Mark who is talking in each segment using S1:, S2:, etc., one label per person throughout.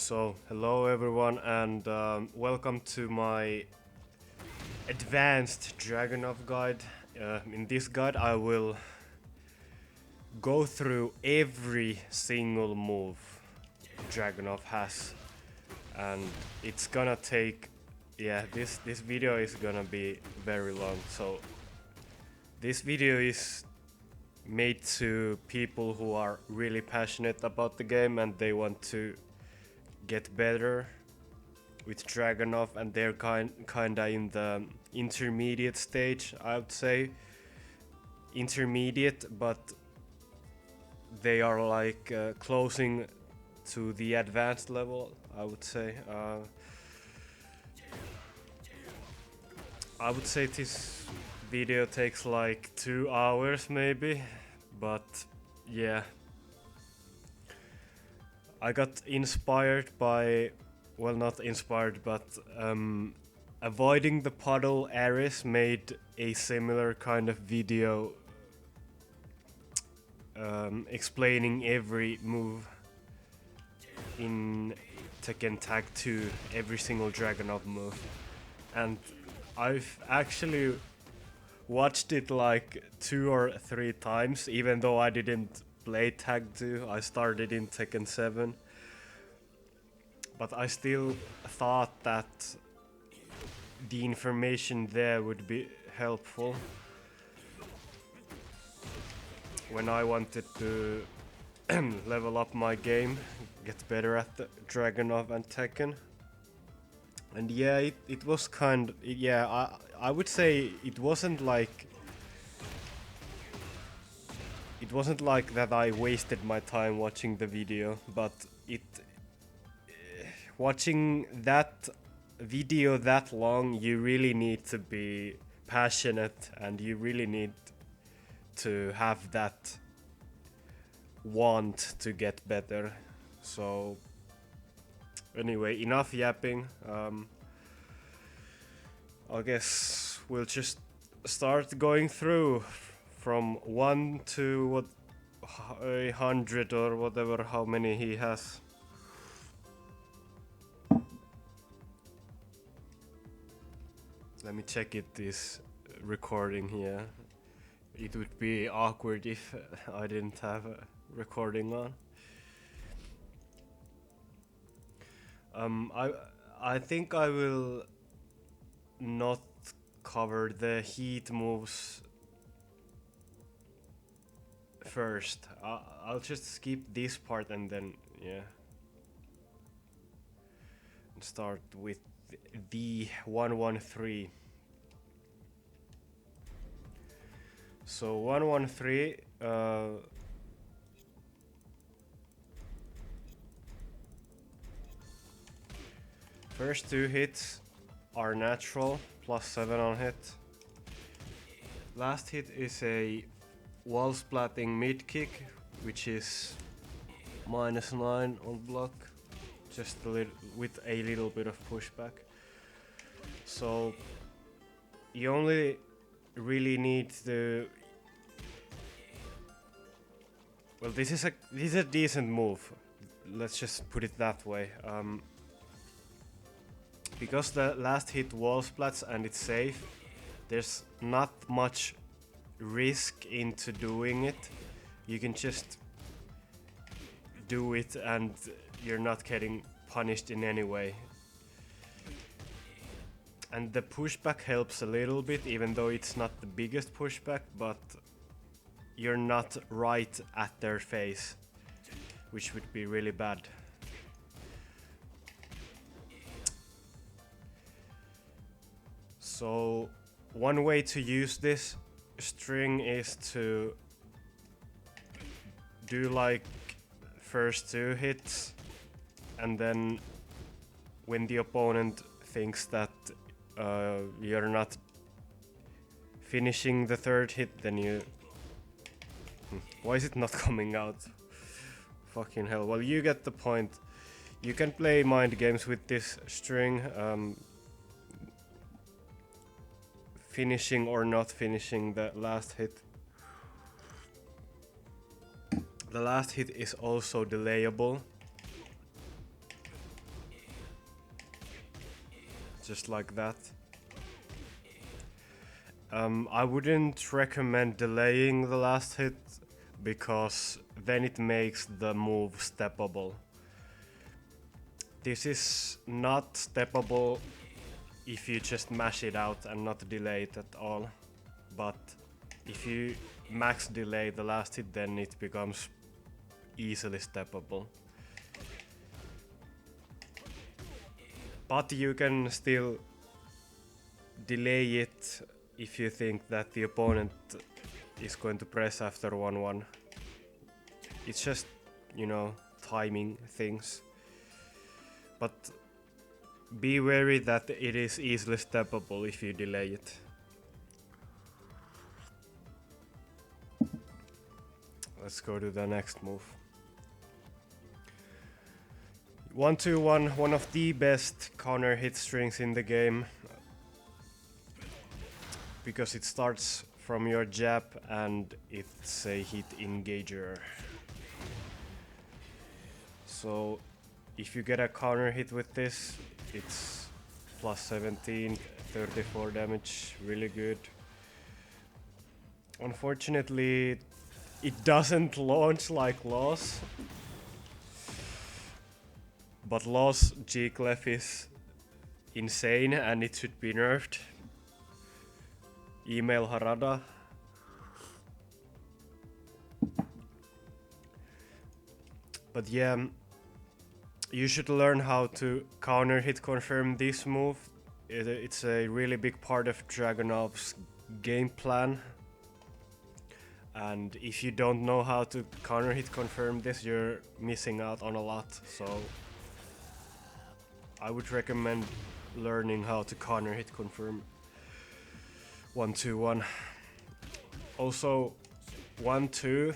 S1: So, hello everyone, and welcome to my advanced Dragunov guide. In this guide, I will go through every single move Dragunov has, and it's gonna take. Yeah, this video is gonna be very long. So, this video is made to people who are really passionate about the game and they want to get better with Dragunov, and they're kinda in the intermediate stage, I would say. Intermediate, but they are like closing to the advanced level, I would say. I would say this video takes like 2 hours maybe, but yeah. I got inspired by, well, not inspired, but Avoiding the Puddle Ares made a similar kind of video explaining every move in Tekken Tag 2, every single Dragunov move. And I've actually watched it like 2 or 3 times, even though I didn't play Tag 2. I started in Tekken 7. But I still thought that the information there would be helpful when I wanted to level up my game, get better at the Dragunov and Tekken. And yeah, it was I would say it wasn't like that I wasted my time watching the video, but watching that video that long, you really need to be passionate and you really need to have that want to get better. So anyway, enough yapping. I guess we'll just start going through from 1 to 100 or whatever, how many he has. Let me check it this recording here. It would be awkward if I didn't have a recording on. I think I will not cover the heat moves first. I'll just skip this part and then start with the 113. So 113, first 2 hits are natural, +7 on hit. Last hit is a wall splatting mid kick, which is -9 on block, just with a little bit of pushback. So you only really need to. Well, this is a decent move. Let's just put it that way. Because the last hit wall splats and it's safe, there's not much risk into doing it. You can just do it and you're not getting punished in any way. And the pushback helps a little bit, even though it's not the biggest pushback, but you're not right at their face, which would be really bad. So one way to use this string is to do like first 2 hits, and then when the opponent thinks that you're not finishing the 3rd hit, then you... Why is it not coming out? Fucking hell. Well, you get the point. You can play mind games with this string, finishing or not finishing the last hit. The last hit is also delayable. just like that. I wouldn't recommend delaying the last hit, because then it makes the move steppable. This is not steppable if you just mash it out and not delay it at all. But if you max delay the last hit, then it becomes easily steppable. But you can still delay it if you think that the opponent is going to press after 1-1. It's just, you know, timing things. But be wary that it is easily steppable if you delay it. Let's go to the next move. 1-2-1, one of the best counter hit strings in the game, because it starts from your jab and it's a hit engager. So if you get a counter hit with this, it's plus 17, 34 damage, really good. Unfortunately, it doesn't launch like Law's, but Law's G-Clef is insane and it should be nerfed. Email Harada. But yeah, you should learn how to counter hit confirm this move. It's a really big part of Dragunov's game plan. And if you don't know how to counter hit confirm this, you're missing out on a lot. So I would recommend learning how to counter hit confirm 1-2-1. Also, 1-2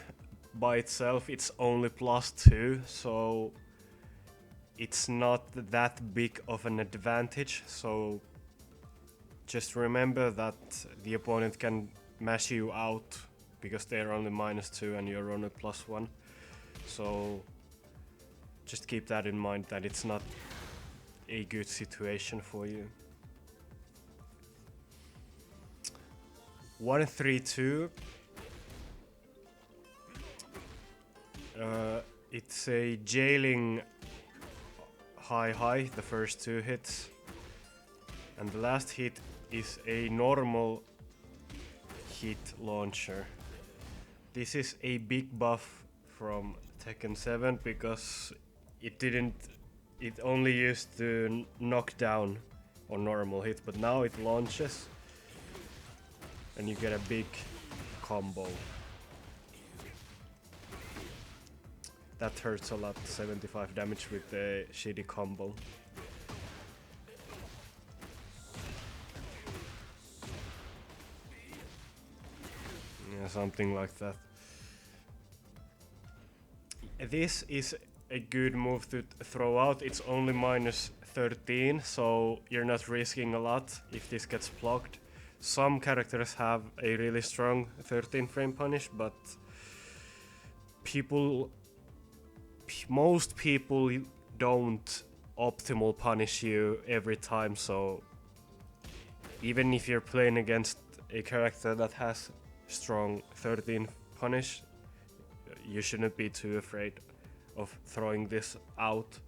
S1: by itself, it's only +2, so it's not that big of an advantage. So just remember that the opponent can mash you out because they're only -2 and you're only +1. So just keep that in mind, that it's not a good situation for you. 1-3-2. It's a jailing high, the first 2 hits. And the last hit is a normal hit launcher. This is a big buff from Tekken 7 because it only used to knock down on normal hit, but now it launches and you get a big combo. That hurts a lot, 75 damage with the shitty combo. Yeah, something like that. This is a good move to throw out. It's only -13, so you're not risking a lot if this gets blocked. Some characters have a really strong 13 frame punish, but most people don't optimal punish you every time, so even if you're playing against a character that has strong 13 punish, you shouldn't be too afraid of throwing this out.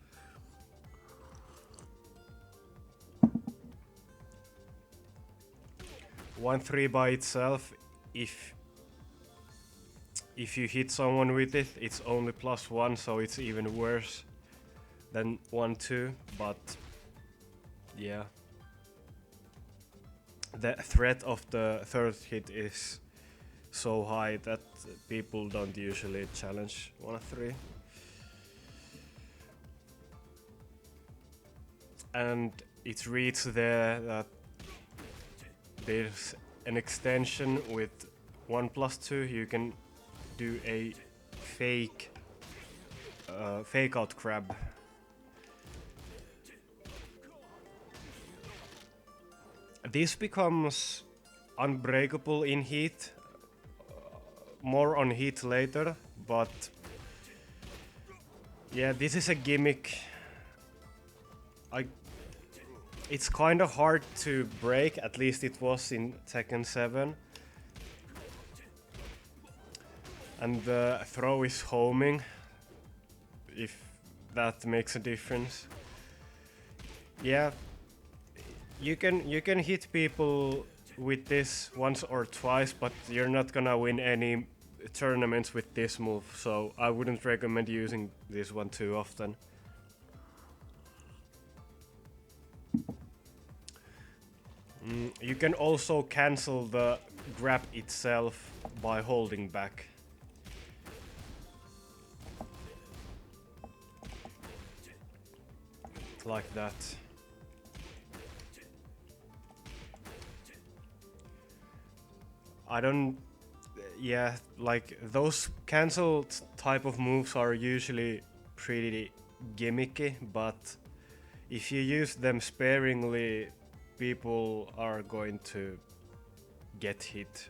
S1: One 3 by itself, if you hit someone with it, it's only +1, so it's even worse than 1-2, but yeah. The threat of the third hit is so high that people don't usually challenge 1-3. And it reads there that there's an extension with 1+2. You can do a fake out grab. This becomes unbreakable in heat. More on heat later, but yeah, this is a gimmick. It's kind of hard to break, at least it was in Tekken 7. And the throw is homing, if that makes a difference. Yeah, you can hit people with this once or twice, but you're not gonna win any tournaments with this move, so I wouldn't recommend using this one too often. You can also cancel the grab itself by holding back. Like that. I don't... Yeah, like those cancelled type of moves are usually pretty gimmicky, but if you use them sparingly, people are going to get hit.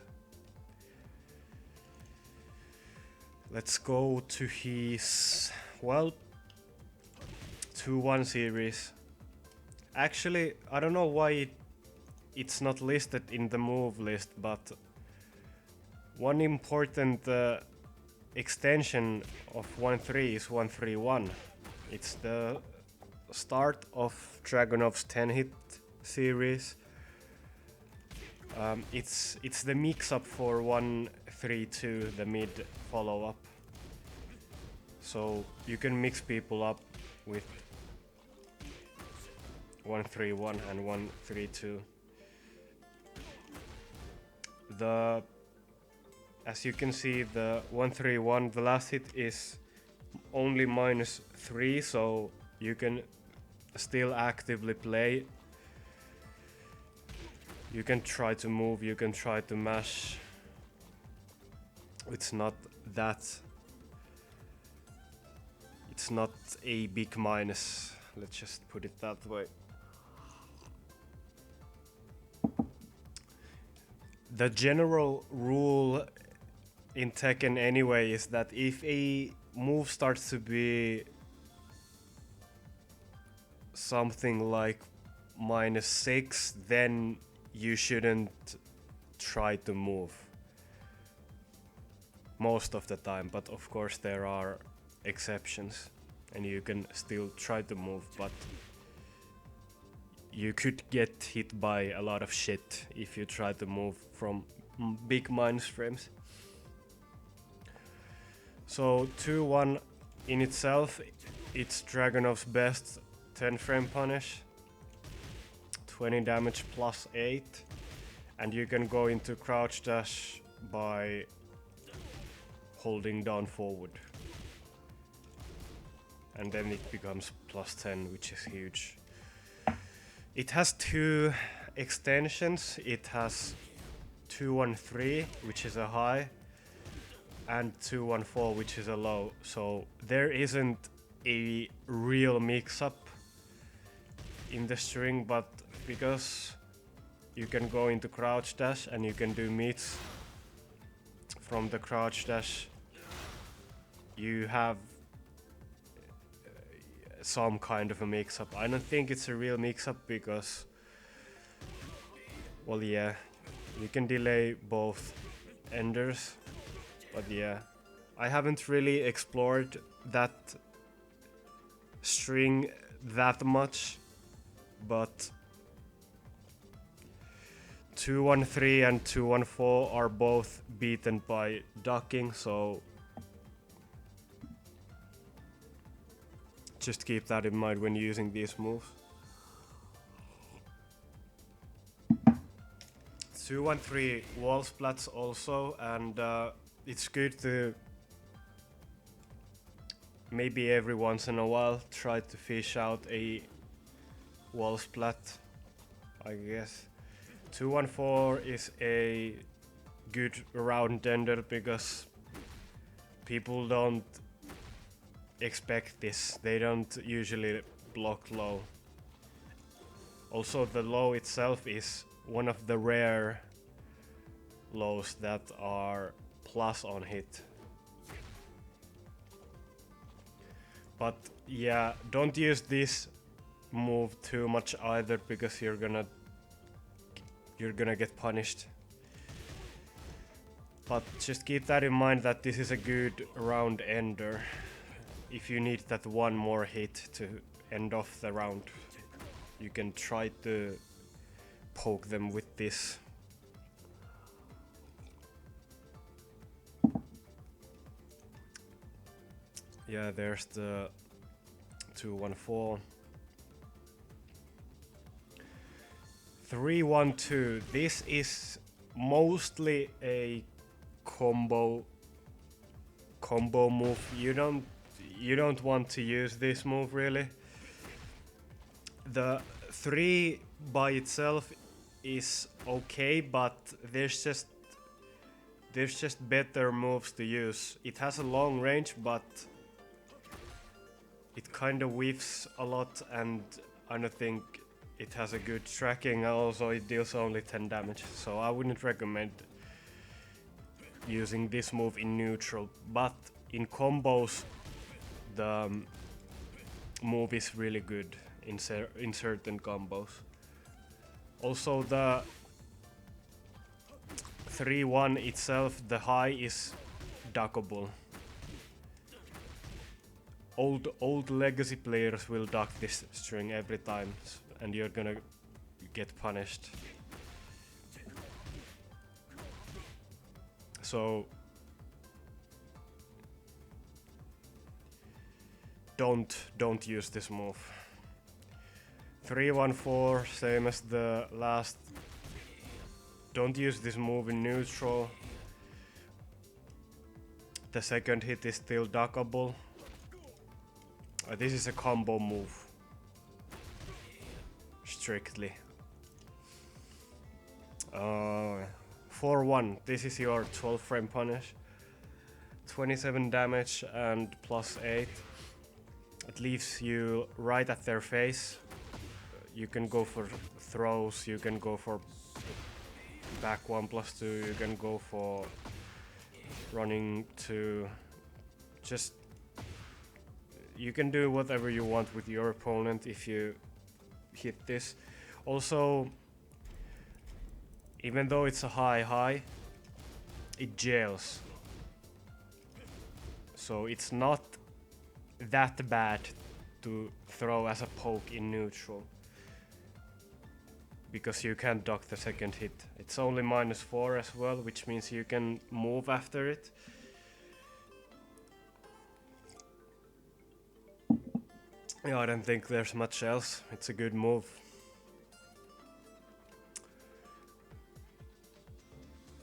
S1: Let's go to his, well, 2-1 series. Actually, I don't know why it's not listed in the move list, but one important extension of 1-3 is 1-3-1. It's the start of Dragunov's 10-hit series. It's the mix-up for 1-3-2, the mid follow-up. So you can mix people up with 1-3-1 and 1-3-2. As you can see, the 1-3-1, the last hit is only -3, so you can still actively play. You can try to move, you can try to mash. It's not a big minus, let's just put it that way. The general rule in Tekken anyway is that if a move starts to be something like -6, then you shouldn't try to move most of the time, but of course there are exceptions and you can still try to move, but you could get hit by a lot of shit if you try to move from big minus frames. So 2-1 in itself, it's Dragunov's best 10 frame punish, 20 damage +8, and you can go into crouch dash by holding down forward. And then it becomes +10, which is huge. It has two extensions. It has 2-1-3, which is a high, and 2-1-4, which is a low. So there isn't a real mix-up in the string, but because you can go into crouch dash and you can do meets from the crouch dash, you have some kind of a mix-up. I don't think it's a real mix-up because, well, yeah, you can delay both enders, but yeah, I haven't really explored that string that much, but 2-1-3 and 2-1-4 are both beaten by ducking, so just keep that in mind when using these moves. 2-1-3 wall splats also, and it's good to maybe every once in a while try to fish out a wall splat, I guess. 2-1-4 is a good round ender because people don't expect this. They don't usually block low. Also, the low itself is one of the rare lows that are plus on hit. But yeah, don't use this move too much either, because you're gonna get punished. But just keep that in mind that this is a good round ender. If you need that one more hit to end off the round, you can try to poke them with this. Yeah, there's the 2-1-4. 3-1-2. This is mostly a combo move. You don't want to use this move really. The 3 by itself is okay, but there's just better moves to use. It has a long range, but it kind of whiffs a lot, and I don't think it has a good tracking. Also, it deals only 10 damage, so I wouldn't recommend using this move in neutral. But in combos, the move is really good in certain combos. Also, the 3-1 itself, the high is duckable. Old legacy players will duck this string every time, and you're gonna get punished. So don't use this move. 3-1-4, same as the last. Don't use this move in neutral. The second hit is still duckable. This is a combo move. Strictly. 4-1. This is your 12 frame punish. 27 damage and +8. It leaves you right at their face. You can go for throws, you can go for back 1+2, you can go for running 2. Just you can do whatever you want with your opponent if you hit this. Also, even though it's a high, it jails. So it's not that bad to throw as a poke in neutral, because you can't duck the second hit. It's only -4 as well, which means you can move after it. Yeah, I don't think there's much else. It's a good move.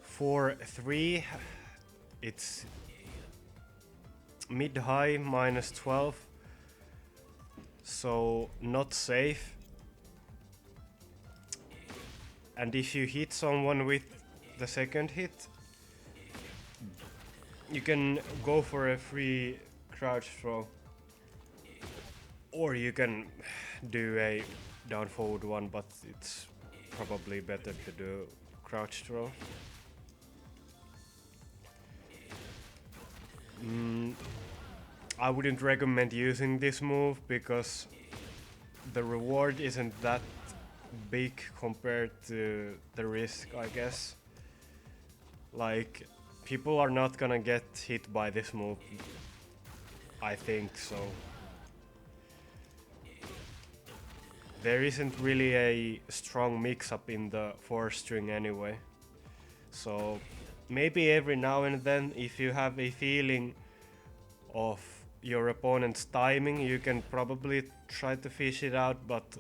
S1: 4-3. It's mid-high -12. So not safe. And if you hit someone with the second hit, you can go for a free crouch throw. Or you can do a down forward one, but it's probably better to do crouch throw. I wouldn't recommend using this move because the reward isn't that big compared to the risk, I guess. Like, people are not gonna get hit by this move, I think so. There isn't really a strong mix-up in the 4 string anyway. So maybe every now and then, if you have a feeling of your opponent's timing, you can probably try to fish it out, but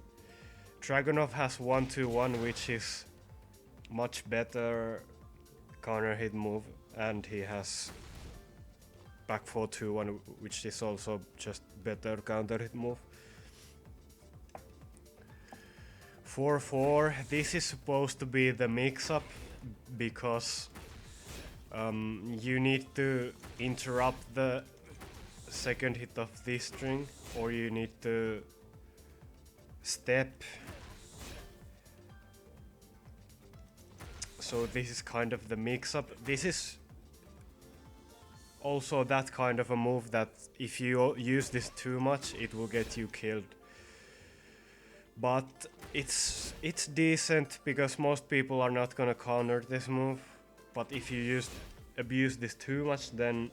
S1: Dragunov has 1-2-1, which is much better counter hit move, and he has back 4-2-1, which is also just better counter hit move. 4-4, this is supposed to be the mix-up because you need to interrupt the second hit of this string, or you need to step. So this is kind of the mix-up. This is also that kind of a move that if you use this too much, it will get you killed. But it's decent because most people are not gonna counter this move. But if you abuse this too much, then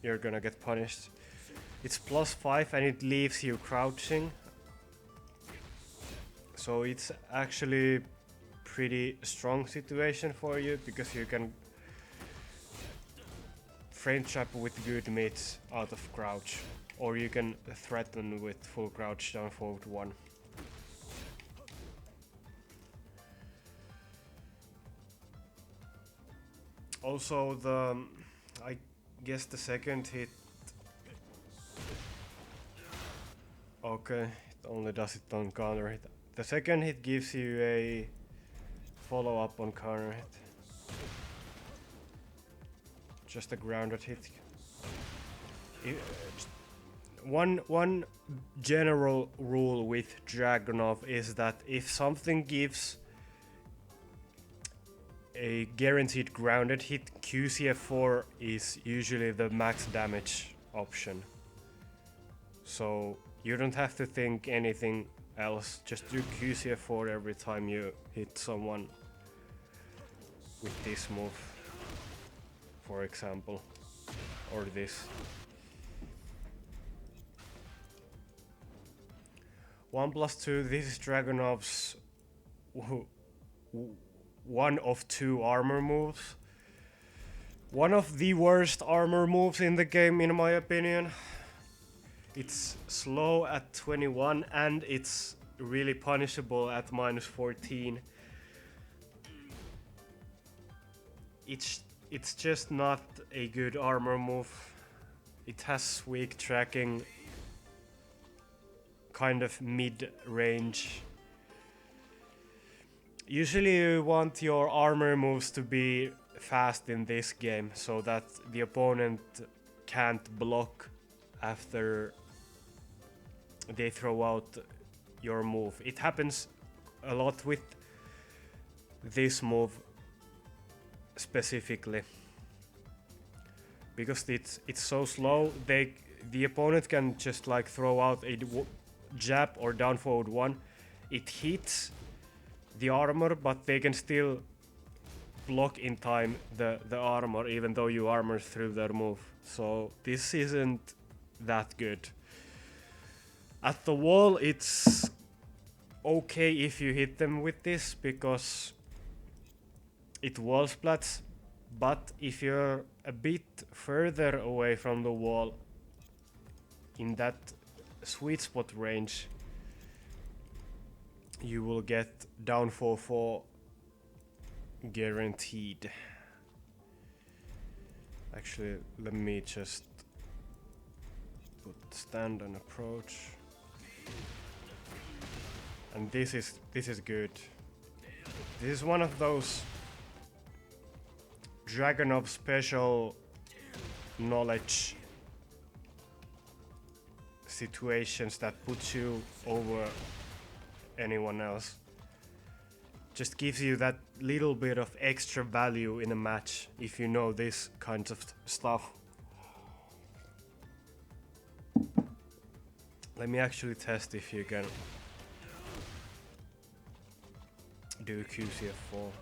S1: you're gonna get punished. It's +5 and it leaves you crouching. So it's actually pretty strong situation for you because you can frame trap with good mids out of crouch, or you can threaten with full crouch down forward 1. Also I guess the second hit, okay, it only does it on counter hit. The second hit gives you a follow up on counter hit. Just a grounded hit. One general rule with Dragunov is that if something gives a guaranteed grounded hit, QCF4 is usually the max damage option. So you don't have to think anything else, just do QCF4 every time you hit someone with this move, for example, or this. 1+2, this is Dragunov's one of 2 armor moves. One of the worst armor moves in the game, in my opinion. It's slow at 21 and it's really punishable at -14. It's just not a good armor move. It has weak tracking, kind of mid-range. Usually you want your armor moves to be fast in this game so that the opponent can't block after they throw out your move. It happens a lot with this move specifically because it's so slow. The opponent can just like throw out a jab or down forward 1. It hits the armor, but they can still block in time the armor even though you armor through their move. So this isn't that good. At the wall it's okay if you hit them with this because it wall splats, but if you're a bit further away from the wall in that sweet spot range, you will get down 4-4 guaranteed. Actually, let me just put stand and approach. And this is good. This is one of those Dragunov special knowledge situations that puts you over anyone else. Just gives you that little bit of extra value in a match if you know this kind of stuff. Let me actually test if you can do QCF4.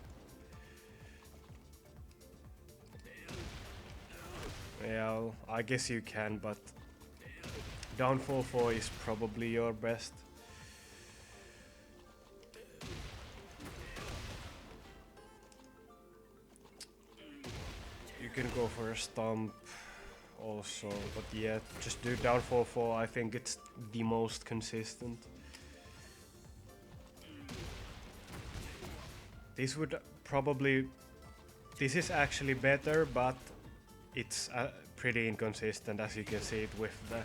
S1: Yeah, I guess you can, but down 4-4 is probably your best. You can go for a stomp also, but yeah, just do down 4-4. I think it's the most consistent. This would probably... This is actually better, but it's pretty inconsistent, as you can see it with the...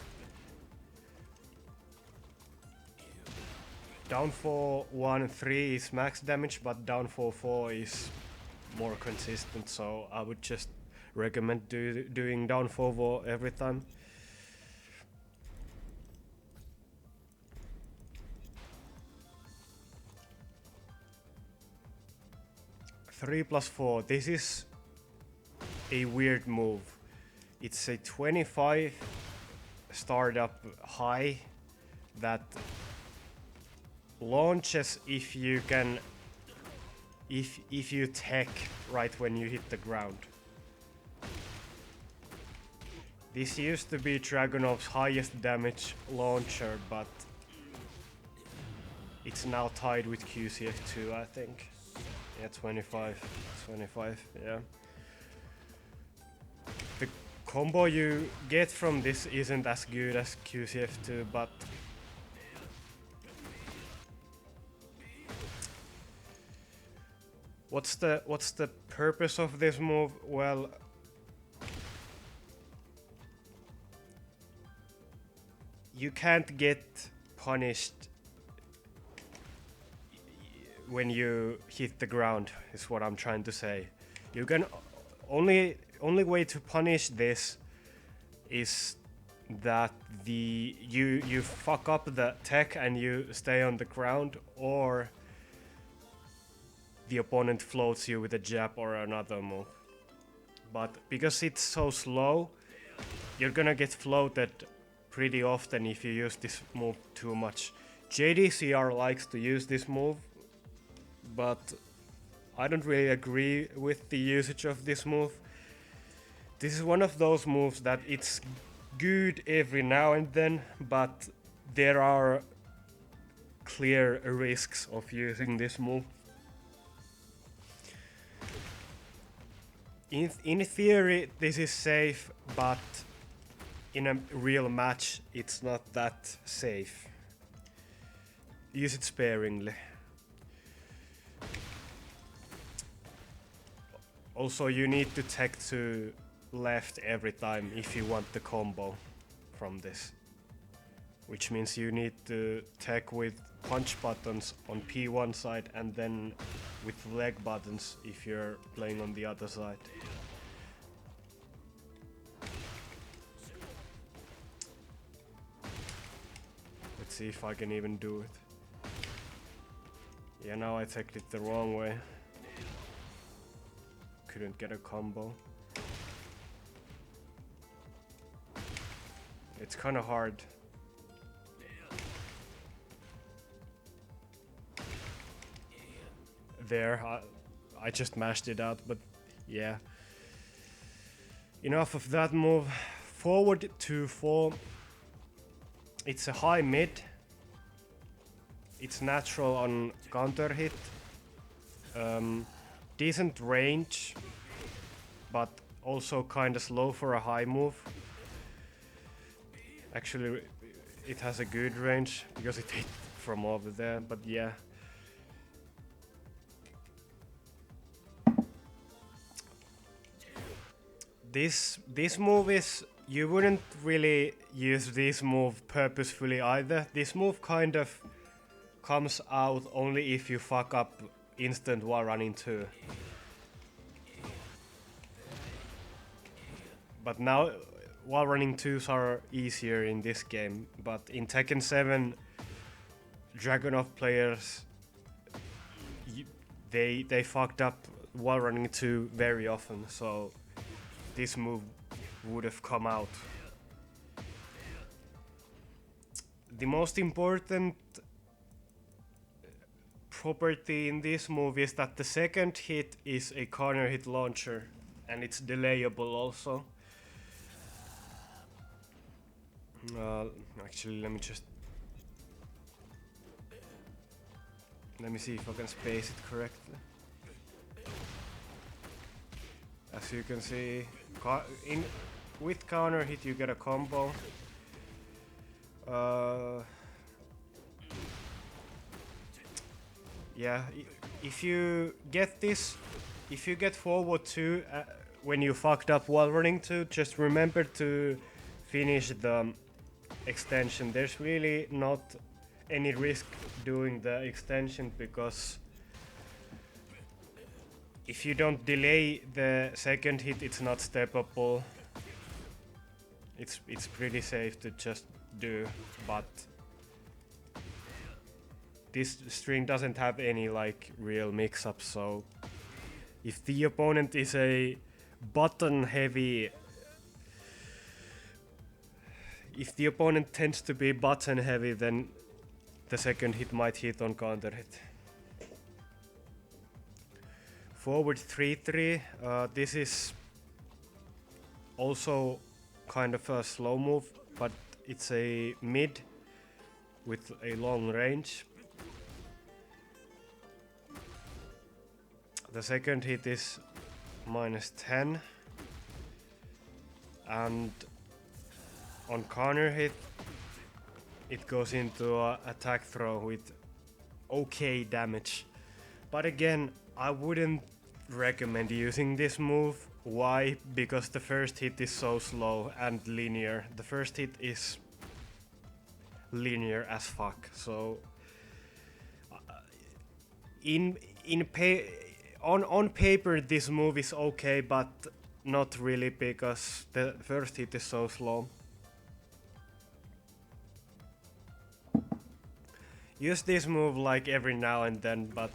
S1: Down 4-1-3 is max damage, but down 4-4 is more consistent, so I would just recommend doing down 4-4 every time. Three plus 4. This is a weird move. It's a 25 startup high that launches if you can, if you tech right when you hit the ground. This used to be Dragunov's highest damage launcher, but it's now tied with QCF2, I think. Yeah, 25, yeah. The combo you get from this isn't as good as QCF2, but what's the purpose of this move? Well, you can't get punished when you hit the ground, is what I'm trying to say. You can only way to punish this is that you fuck up the tech and you stay on the ground, or the opponent floats you with a jab or another move. But because it's so slow, you're gonna get floated pretty often if you use this move too much. JDCR likes to use this move, but I don't really agree with the usage of this move. This is one of those moves that it's good every now and then, but there are clear risks of using this move. In theory, this is safe, but in a real match, it's not that safe. Use it sparingly. Also, you need to tech to left every time if you want the combo from this. Which means you need to tech with punch buttons on P1 side and then with leg buttons if you're playing on the other side. Let's see if I can even do it. Yeah, now I teched it the wrong way. Couldn't get a combo. It's kinda hard. There, I just mashed it out, but yeah. Enough of that move. Forward 2-4. It's a high mid. It's natural on counter hit. Decent range, but also kinda slow for a high move. Actually, it has a good range because it hit from over there, but yeah. This move is, you wouldn't really use this move purposefully either. This move kind of comes out only if you fuck up instant while running 2. But now while running 2s are easier in this game, but in Tekken 7 Dragunov players they fucked up while running 2 very often, so this move would have come out. The most important property in this move is that the second hit is a corner hit launcher and it's delayable also. Actually, let me see if I can space it correctly. As you can see, with counter hit you get a combo. Yeah, if you get this, if you get forward 2 when you fucked up while running 2, just remember to finish the extension. There's really not any risk doing the extension because if you don't delay the second hit, it's not steppable. It's pretty safe to just do, but this string doesn't have any like real mix-ups, so if the opponent is a button heavy, if the opponent tends to be button heavy, then the second hit might hit on counter hit. Forward 3-3, this is also kind of a slow move, but it's a mid with a long range. The second hit is -10, and on counter hit it goes into a attack throw with okay damage. But again, I wouldn't recommend using this move. Why? Because the first hit is so slow and linear. The first hit is linear as fuck. So on paper this move is okay, but not really because the first hit is so slow. Use this move like every now and then, but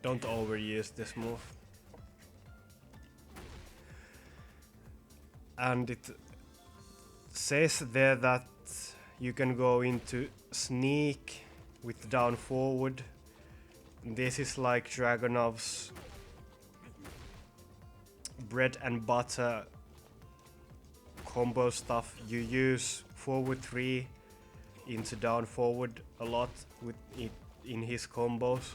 S1: don't overuse this move. And it says there that you can go into sneak with down forward. This is like Dragunov's bread and butter combo stuff. You use forward 3 into down forward a lot with it in his combos.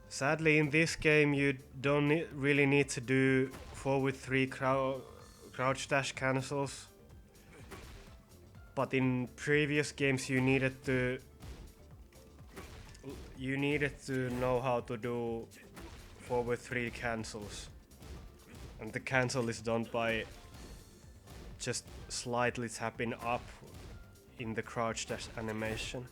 S1: Sadly, in this game you don't really need to do forward 3 crouch dash cancels, but in previous games you needed to know how to do forward 3 cancels, and the cancel is done by just slightly tapping up in the crouch dash animation.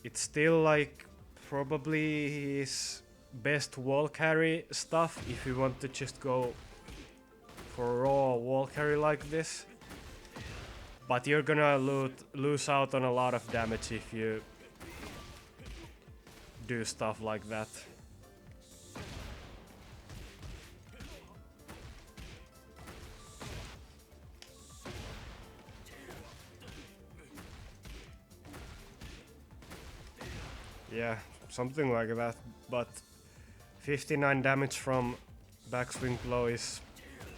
S1: It's still like probably his best wall carry stuff if you want to just go for raw wall carry like this. But you're gonna lose out on a lot of damage if you do stuff like that. Yeah, something like that, but 59 damage from backswing blow is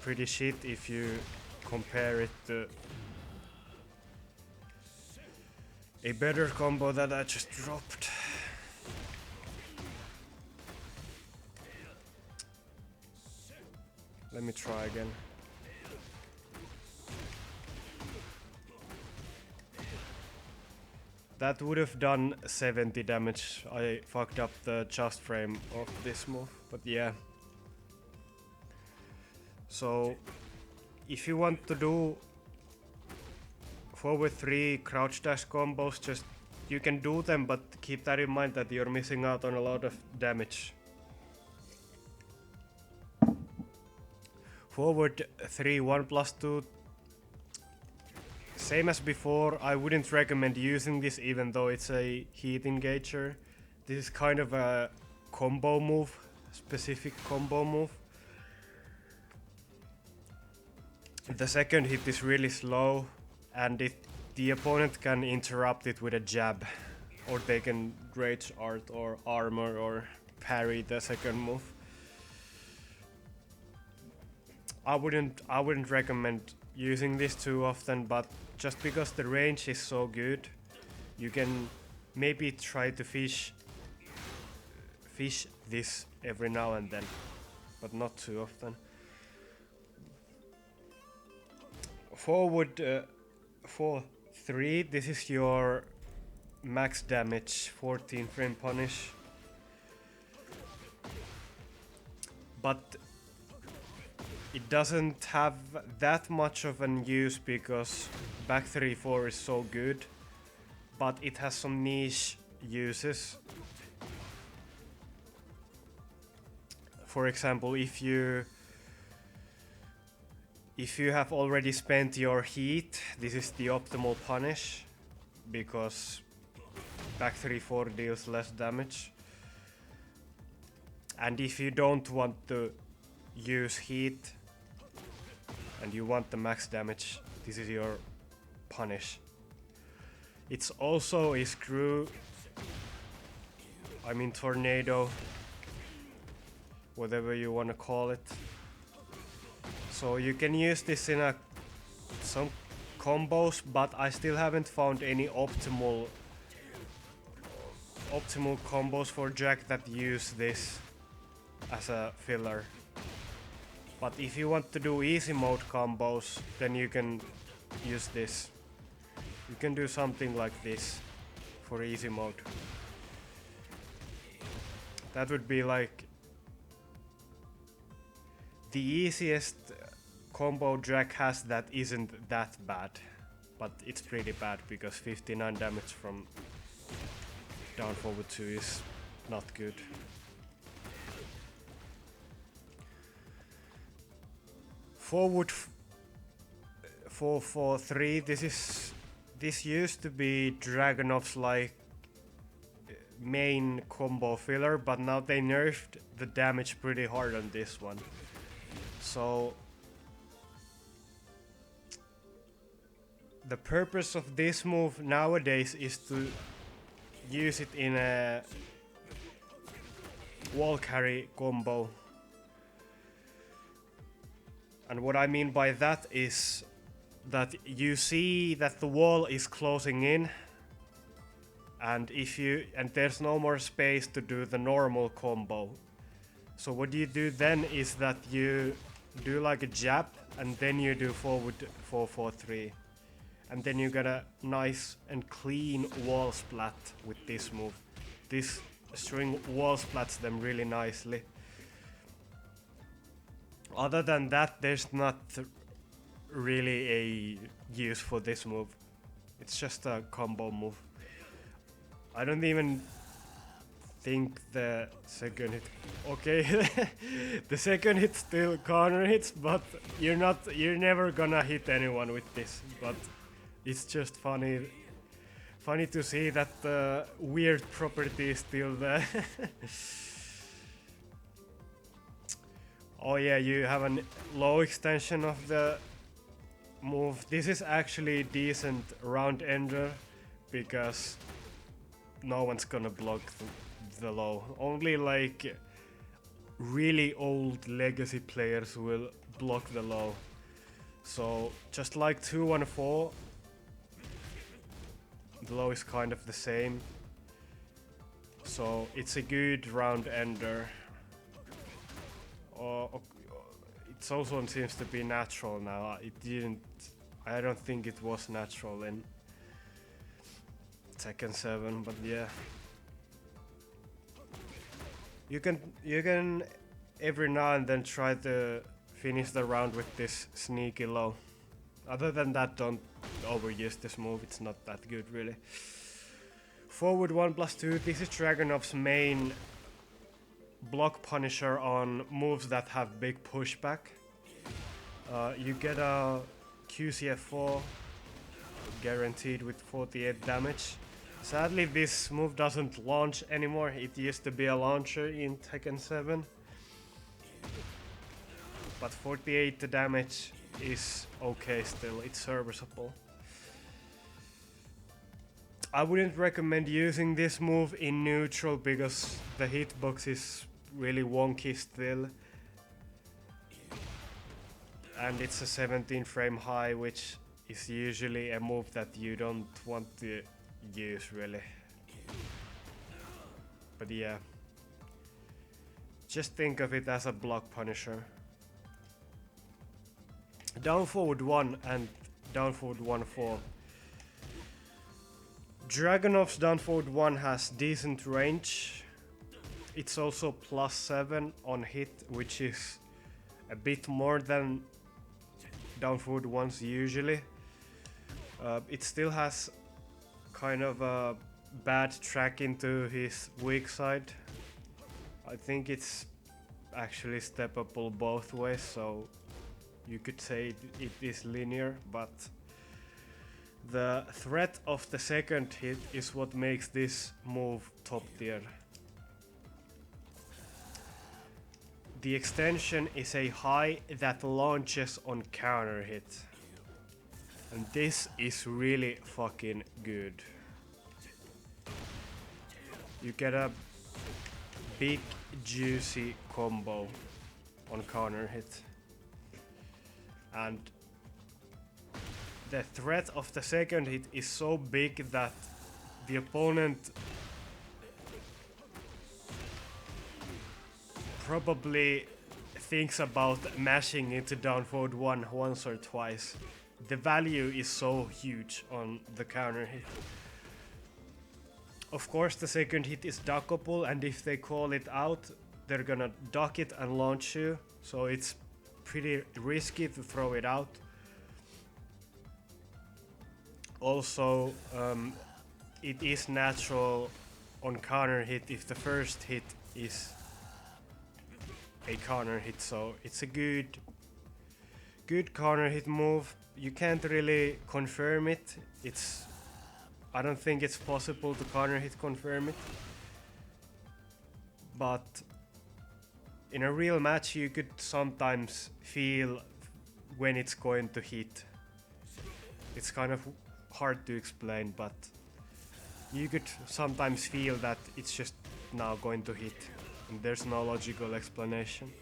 S1: pretty shit if you compare it to a better combo that I just dropped. Let me try again. That would have done 70 damage. I fucked up the just frame of this move, but yeah. So, if you want to do forward 3 crouch dash combos, just you can do them, but keep that in mind that you're missing out on a lot of damage. Forward 3 1+2. Same as before, I wouldn't recommend using this even though it's a heat engager. This is kind of a combo move, specific combo move. The second hit is really slow, and the opponent can interrupt it with a jab, or they can rage art or armor or parry the second move. I wouldn't recommend using this too often, but just because the range is so good, you can maybe try to fish this every now and then, but not too often. Forward 4-3, this is your max damage 14 frame punish, but it doesn't have that much of an use because back 3-4 is so good, but it has some niche uses. For example, if you have already spent your heat, this is the optimal punish because back 3-4 deals less damage. And if you don't want to use heat and you want the max damage, this is your punish. It's also a screw, I mean tornado, whatever you want to call it. So you can use this in some combos, but I still haven't found any optimal combos for Jack that use this as a filler. But if you want to do easy mode combos, then you can use this. You can do something like this for easy mode. That would be like the easiest combo Jack has that isn't that bad. But it's pretty bad because 59 damage from down forward 2 is not good. Forward 4-4-3. This used to be Dragunov's like main combo filler, but now they nerfed the damage pretty hard on this one. So the purpose of this move nowadays is to use it in a wall carry combo. And what I mean by that is that you see that the wall is closing in, and there's no more space to do the normal combo. So what you do then is that you do like a jab and then you do forward 4-4-3. And then you get a nice and clean wall splat with this move. This string wall splats them really nicely. Other than that, there's not really a use for this move. It's just a combo move. I don't even think the second hit... Okay, the second hit still corner hits, but you're never gonna hit anyone with this. But it's just funny to see that the weird property is still there. Oh yeah, you have a low extension of the move. This is actually decent round ender because no one's gonna block the low. Only like really old legacy players will block the low. So just like 2-1-4, the low is kind of the same. So it's a good round ender. It also seems to be natural now. I don't think it was natural in Tekken 7, but yeah. You can every now and then try to finish the round with this sneaky low. Other than that, don't overuse this move, it's not that good really. Forward 1+2, this is Dragunov's main block punisher on moves that have big pushback. You get a QCF4 guaranteed with 48 damage. Sadly, this move doesn't launch anymore. It used to be a launcher in Tekken 7. But 48 damage is okay still, it's serviceable. I wouldn't recommend using this move in neutral because the hitbox is really wonky still. And it's a 17 frame high, which is usually a move that you don't want to use really. But yeah, just think of it as a block punisher. Down forward 1 and down forward 1-4. Dragunov's down forward 1 has decent range. It's also +7 on hit, which is a bit more than down forward 1's usually. It still has kind of a bad track into his weak side. I think it's actually steppable both ways, so you could say it is linear, but the threat of the second hit is what makes this move top tier. the extension is a high that launches on counter hit. And this is really fucking good. You get a big juicy combo on counter hit. And the threat of the second hit is so big that the opponent probably thinks about mashing into down forward one once or twice. The value is so huge on the counter hit. Of course the second hit is duckable, and if they call it out, they're gonna duck it and launch you, so it's pretty risky to throw it out. Also, it is natural on counter hit if the first hit is a counter hit, so it's a good counter hit move. You can't really confirm it. I don't think it's possible to counter hit confirm it. But in a real match you could sometimes feel when it's going to hit. It's kind of hard to explain, but you could sometimes feel that it's just now going to hit. And there's no logical explanation.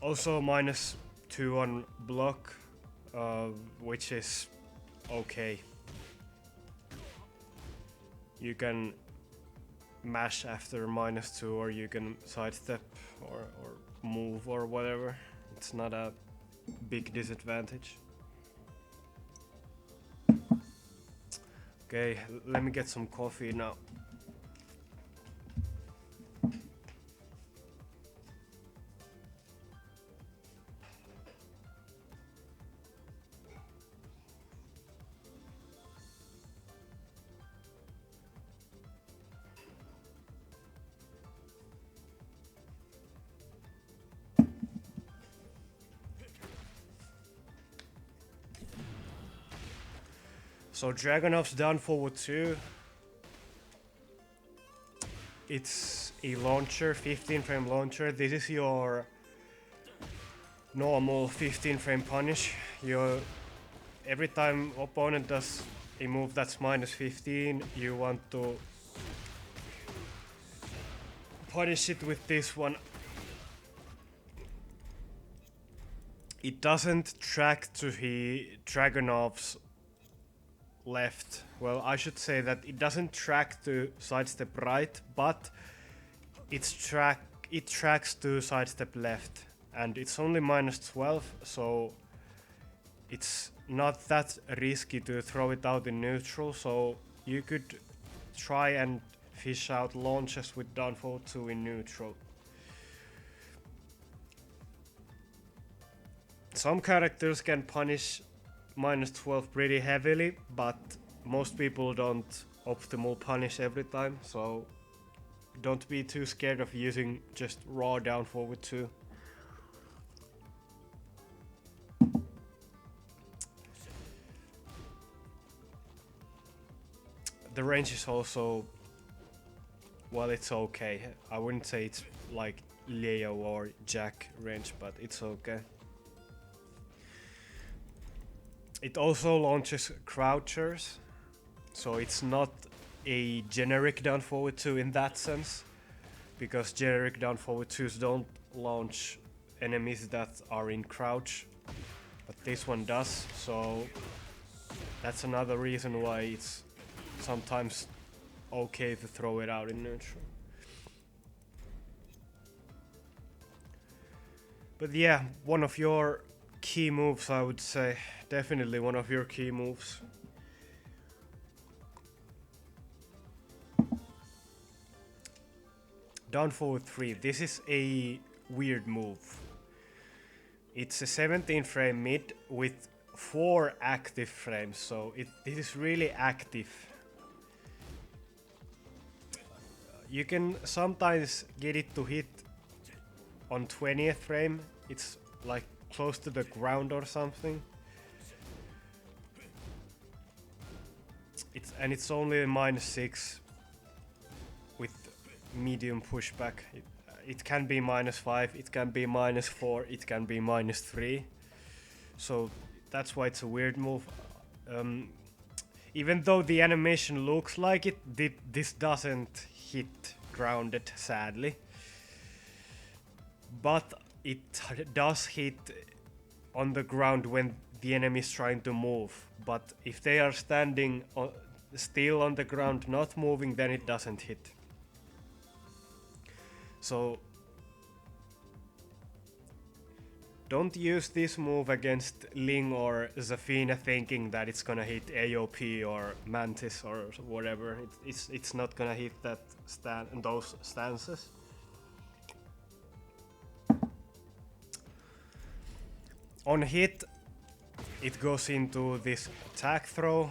S1: Also -2 on block, which is okay. You can mash after -2, or you can sidestep or move or whatever. It's not a big disadvantage. Okay, let me get some coffee now. So Dragunov's down forward 2. It's a launcher, 15 frame launcher. This is your normal 15 frame punish. Every time opponent does a move that's -15, you want to punish it with this one. It doesn't track to Dragunov's left. Well, I should say that it doesn't track to sidestep right, but it tracks to sidestep left, and it's only -12, so it's not that risky to throw it out in neutral, so you could try and fish out launches with down forward 2 in neutral. Some characters can punish -12 pretty heavily, but most people don't optimal punish every time, so don't be too scared of using just raw down forward 2. The range is also, well, it's okay. I wouldn't say it's like Leo or Jack range, but it's okay. It also launches crouchers, so it's not a generic down forward 2 in that sense, because generic down forward 2s don't launch enemies that are in crouch, but this one does, so that's another reason why it's sometimes okay to throw it out in neutral. But yeah, one of your key moves, I would say. Definitely one of your key moves. Down forward 3. This is a weird move. It's a 17 frame mid with 4 active frames, so this is really active. You can sometimes get it to hit on 20th frame. It's like close to the ground or something. It's only -6. with medium pushback. It can be -5, it can be -4, it can be -3. So that's why it's a weird move. Even though the animation looks like it, this doesn't hit grounded, sadly. But it does hit on the ground when the enemy is trying to move. But if they are standing still on the ground, not moving, then it doesn't hit. So don't use this move against Ling or Zafina thinking that it's gonna hit AOP or Mantis or whatever. It's not gonna hit that those stances. On hit, it goes into this attack throw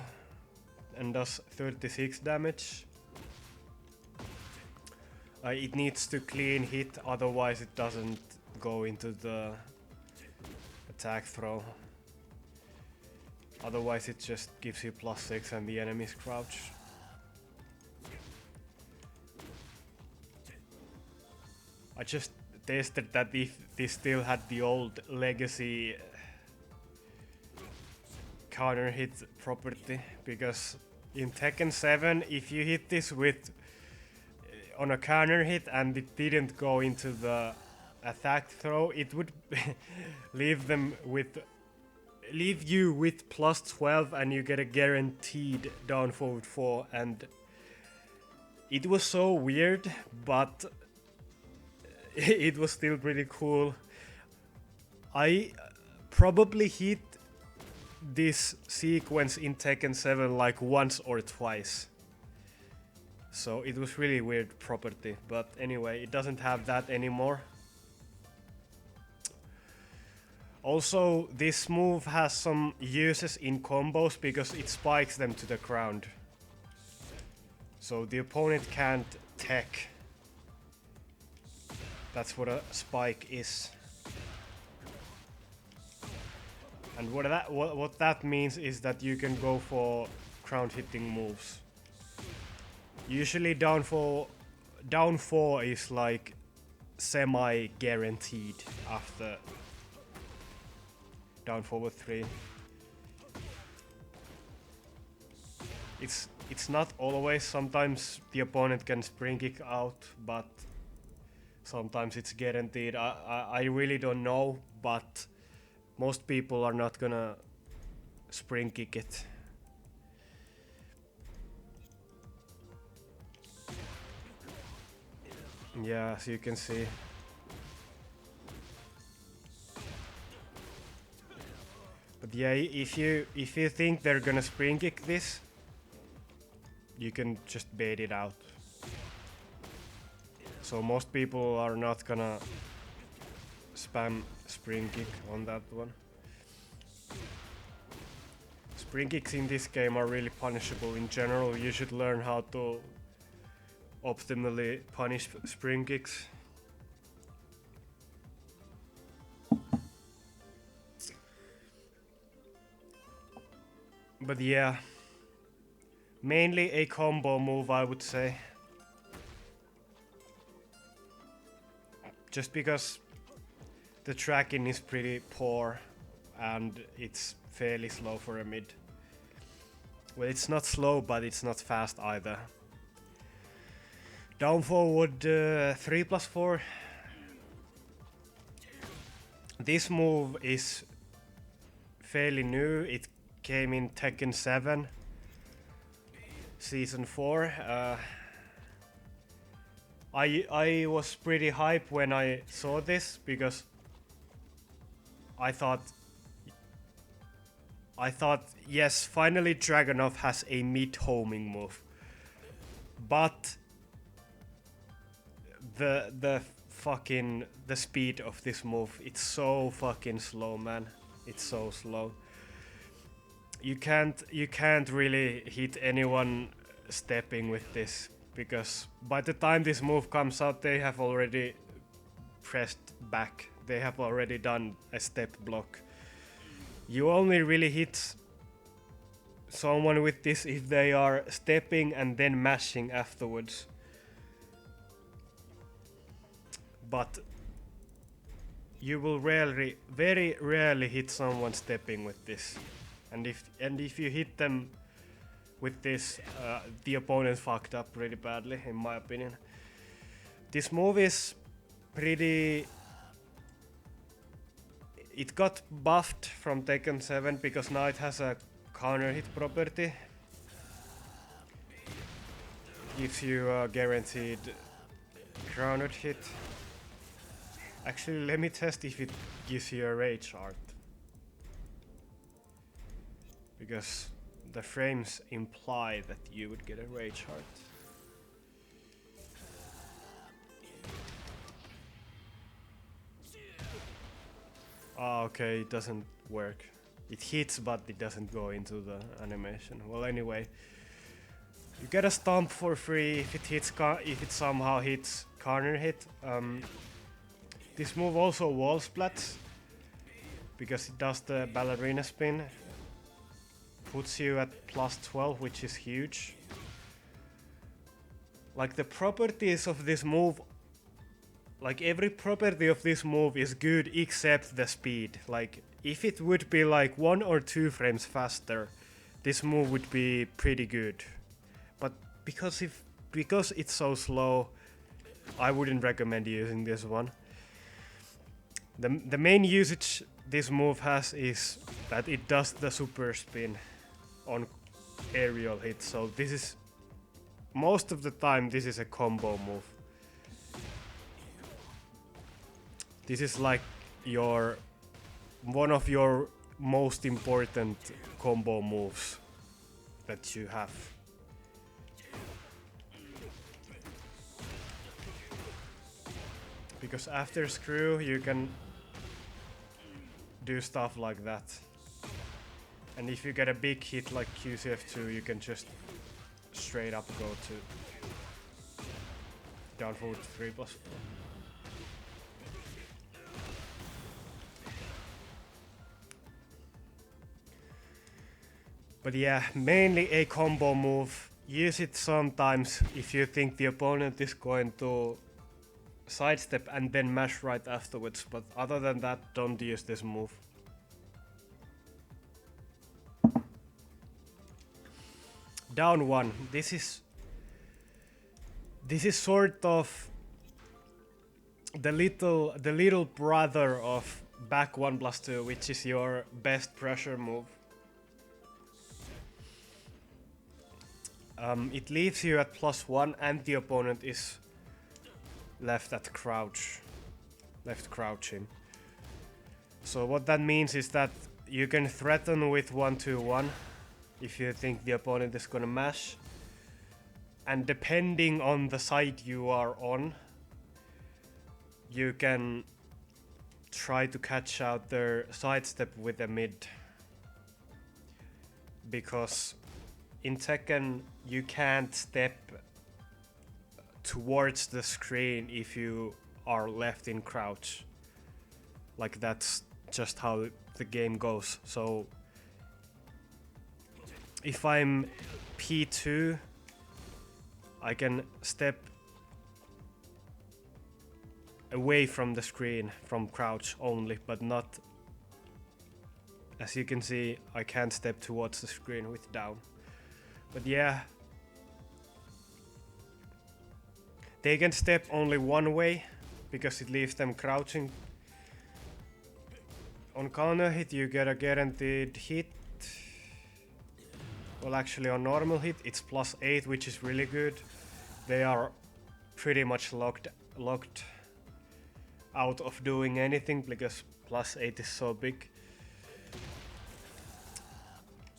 S1: and does 36 damage. It needs to clean hit, otherwise it doesn't go into the attack throw. Otherwise it just gives you +6 and the enemy's crouch. I just tested that if this still had the old legacy counter hit property, because in Tekken 7 if you hit this with on a counter hit and it didn't go into the attack throw, it would leave you with +12 and you get a guaranteed down forward 4, and it was so weird, but it was still pretty cool. I probably hit this sequence in Tekken 7 like once or twice. So it was really weird property, but anyway, it doesn't have that anymore. Also, this move has some uses in combos because it spikes them to the ground. So the opponent can't tech. That's what a spike is. And what that means is that you can go for ground hitting moves. Usually down 4 is like semi guaranteed after down forward 3. It's not always, sometimes the opponent can spring kick out, but sometimes it's guaranteed. I really don't know, but most people are not gonna spring kick it. Yeah, as you can see. But yeah, if you think they're gonna spring kick this, you can just bait it out. So most people are not gonna spam spring kick on that one. Spring kicks in this game are really punishable in general. You should learn how to optimally punish spring kicks. But yeah, mainly a combo move, I would say. Just because the tracking is pretty poor and it's fairly slow for a mid. Well, it's not slow, but it's not fast either. Down forward 3+4. This move is fairly new. It came in Tekken 7 Season 4. I was pretty hype when I saw this because I thought yes, finally Dragunov has a mid-homing move. But the speed of this move, it's so fucking slow, man. It's so slow. You can't really hit anyone stepping with this, because by the time this move comes out, they have already pressed back. They have already done a step block. You only really hit someone with this if they are stepping and then mashing afterwards. but you will very rarely hit someone stepping with this. And if you hit them with this, the opponent fucked up pretty badly, in my opinion. This move is pretty... It got buffed from Tekken 7 because now it has a counter hit property. Gives you a guaranteed grounded hit. Actually, let me test if it gives you a rage art. Because the frames imply that you would get a rage art. Ah, okay, it doesn't work. It hits, but it doesn't go into the animation. Well, anyway, you get a stomp for free if it somehow hits corner hit. This move also wall splats because it does the ballerina spin. Puts you at plus 12, which is huge. Like the properties of this move, like every property of this move is good except the speed. Like if it would be like 1 or 2 frames faster, this move would be pretty good. But because it's so slow, I wouldn't recommend using this one. The main usage this move has is that it does the super spin on aerial hit. So this is most of the time this is a combo move. This is like one of your most important combo moves that you have. Because after screw you can do stuff like that. And if you get a big hit like QCF2, you can just straight up go to down forward 3+4. But yeah, mainly a combo move. Use it sometimes if you think the opponent is going to sidestep and then mash right afterwards, but other than that, don't use this move. Down 1. This is sort of the little brother of back 1+2, which is your best pressure move. It leaves you at +1 and the opponent is left crouching. So what that means is that you can threaten with 1-2-1 if you think the opponent is gonna mash, and depending on the side you are on, you can try to catch out their sidestep with a mid. Because in Tekken you can't step towards the screen if you are left in crouch. Like that's just how the game goes. So if I'm P2, I can step away from the screen from crouch only, but not, as you can see, I can't step towards the screen with down. But yeah, they can step only one way because it leaves them crouching. On counter hit you get a guaranteed hit. Well, actually on normal hit it's +8, which is really good. They are pretty much locked out of doing anything because +8 is so big.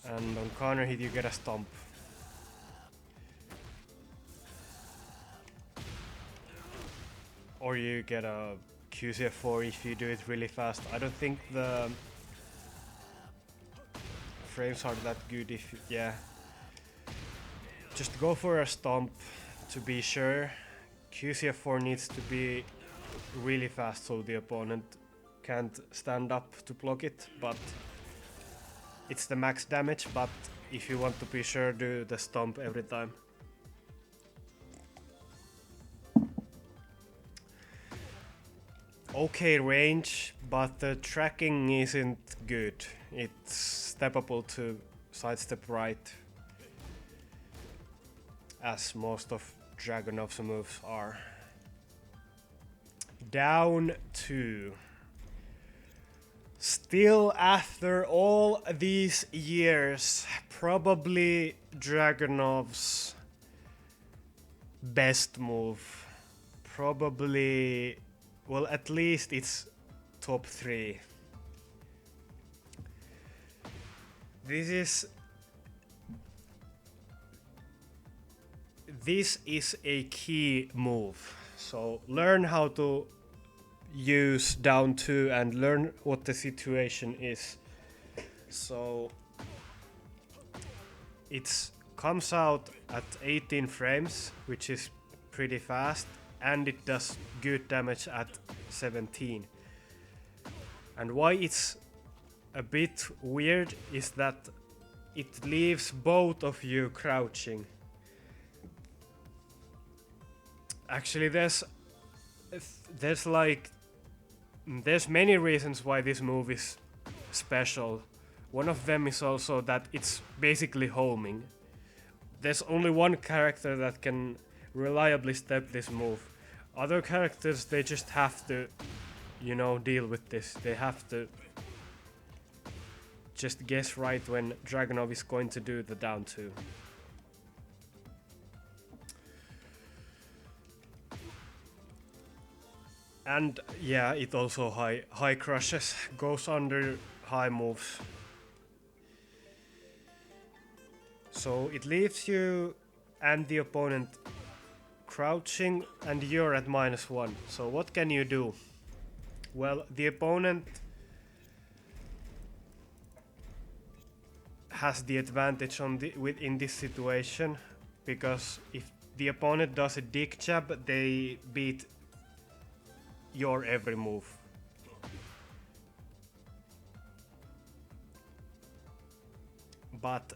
S1: And on counter hit you get a stomp. Or you get a QCF4 if you do it really fast. I don't think the frames are that good if you, yeah. Just go for a stomp to be sure. QCF4 needs to be really fast so the opponent can't stand up to block it, but it's the max damage, but if you want to be sure, do the stomp every time. okay range, but the tracking isn't good. It's steppable to sidestep right, as most of Dragunov's moves are. Down 2. Still, after all these years, probably Dragunov's best move. Probably, well, at least it's top 3. This is a key move. So learn how to use down 2 and learn what the situation is. So it comes out at 18 frames, which is pretty fast, and it does good damage at 17. And why it's a bit weird is that it leaves both of you crouching. Actually, there's many reasons why this move is special. One of them is also that it's basically homing. There's only one character that can reliably step this move. Other characters, they just have to, deal with this. They have to just guess right when Dragunov is going to do the down 2. And yeah, it also high crushes, goes under high moves. So it leaves you and the opponent crouching, and you're at -1. So what can you do? Well, the opponent has the advantage in this situation, because if the opponent does a dig jab, they beat your every move. But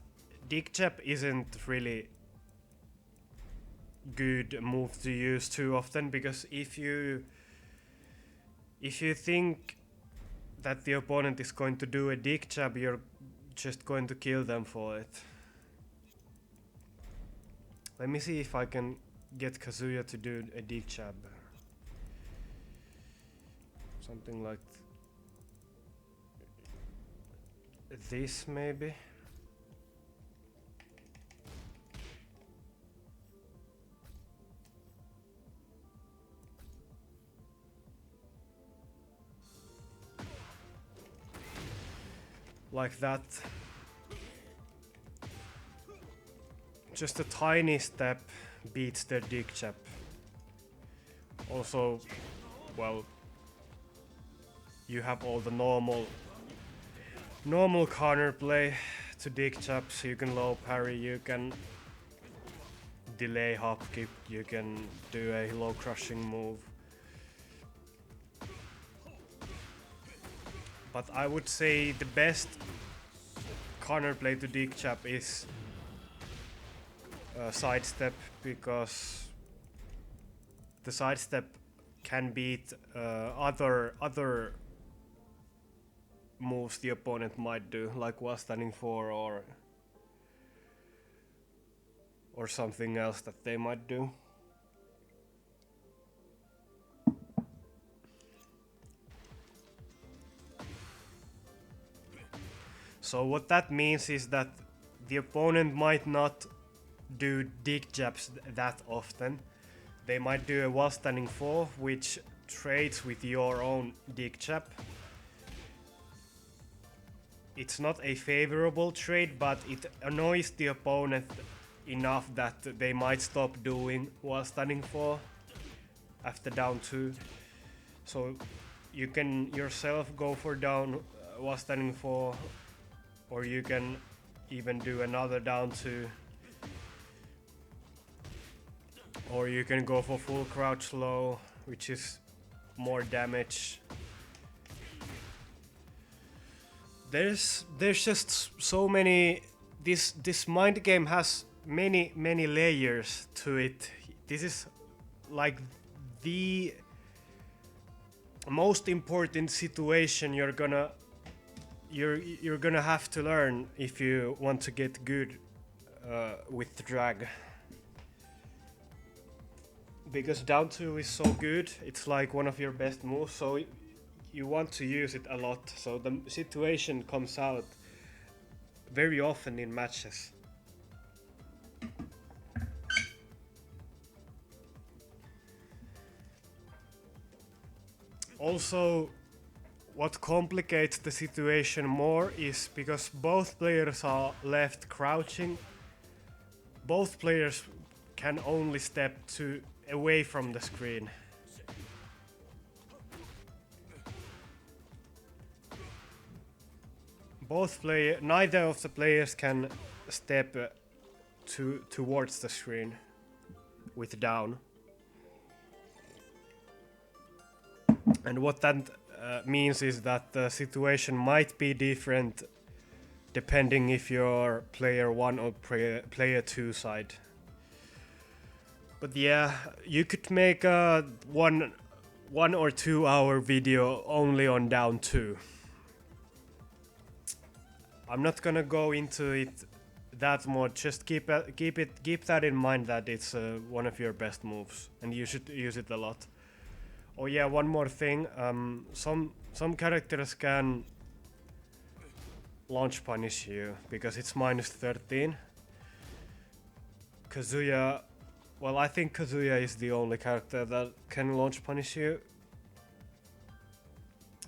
S1: dig jab isn't really good move to use too often, because if you think that the opponent is going to do a dig jab, you're just going to kill them for it. Let me see if I can get Kazuya to do a dig jab. Something like this, maybe. Like that. Just a tiny step beats their dig jab. Also, well, you have all the normal counterplay to dig jabs. You can low parry, you can delay hop kick, you can do a low crushing move. But I would say the best counterplay to dig jab is sidestep, because the sidestep can beat other moves the opponent might do, like while standing 4 or something else that they might do. So what that means is that the opponent might not do dig jabs that often. They might do a while standing 4, which trades with your own dig jab. It's not a favorable trade, but it annoys the opponent enough that they might stop doing while standing 4 after down 2. So you can yourself go for down while standing 4, or you can even do another down 2. Or you can go for full crouch low, which is more damage. There's just so many. This mind game has many layers to it. This is like the most important situation you're gonna have to learn if you want to get good with drag. Because down 2 is so good, it's like one of your best moves, so you want to use it a lot, so the situation comes out very often in matches. Also, what complicates the situation more is because both players are left crouching, both players can only step away from the screen. Neither of the players can step towards the screen with down. And what that means is that the situation might be different depending if you're player 1 or player 2 side. But yeah, you could make a 1 or 2 hour video only on down 2. I'm not gonna go into it that much, just keep that in mind that it's one of your best moves and you should use it a lot. Oh yeah, one more thing, some characters can launch punish you because it's -13. Kazuya, well, I think Kazuya is the only character that can launch punish you.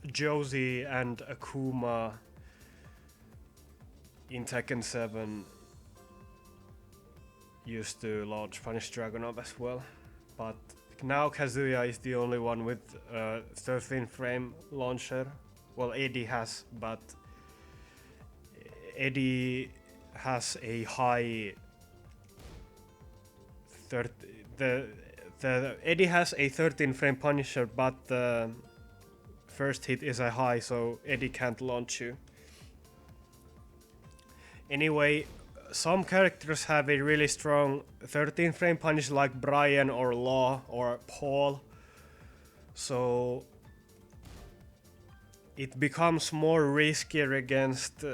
S1: Josie and Akuma in Tekken 7 used to launch punish Dragunov as well, but now Kazuya is the only one with 13 frame launcher. Well, Eddie has, but Eddie has a high Eddie has a 13 frame punisher, but the first hit is a high, so Eddie can't launch you. Anyway, some characters have a really strong 13 frame punish like Brian or Law or Paul, so it becomes more riskier against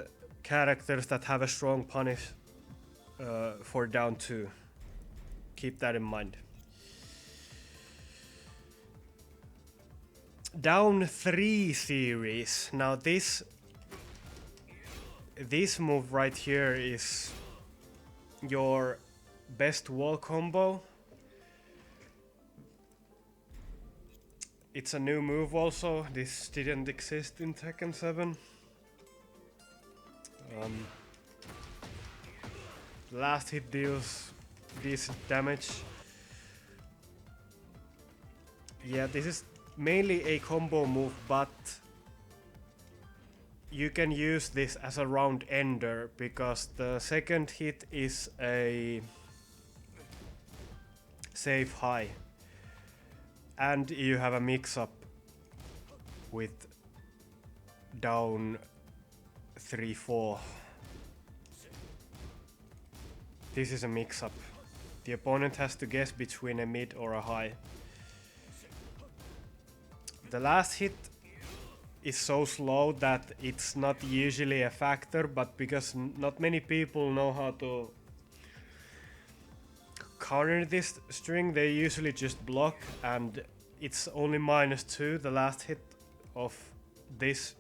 S1: characters that have a strong punish for down 2. Keep that in mind. Down 3 series. Now this move right here is your best wall combo. It's a new move also. This didn't exist in Tekken 7. Last hit deals decent damage. Yeah, this is mainly a combo move, but you can use this as a round ender because the second hit is a safe high and you have a mix-up with down 3-4. This is a mix-up. The opponent has to guess between a mid or a high. The last hit is so slow that it's not usually a factor, but because not many people know how to counter this string, they usually just block, and it's only -2 the last hit of this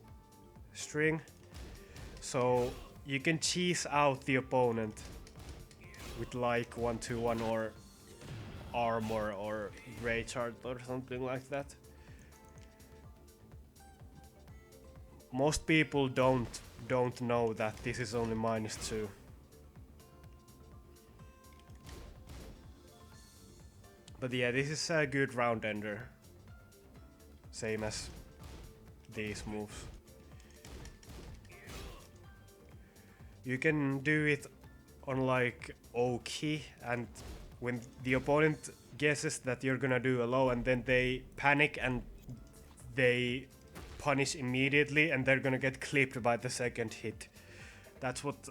S1: string, so you can cheese out the opponent with like 1-2-1 or armor or gray chart or something like that. Most people don't know that this is only -2. But yeah, this is a good round ender. Same as these moves. You can do it on like O-key, and when the opponent guesses that you're gonna do a low and then they panic and they punish immediately and they're gonna get clipped by the second hit. That's what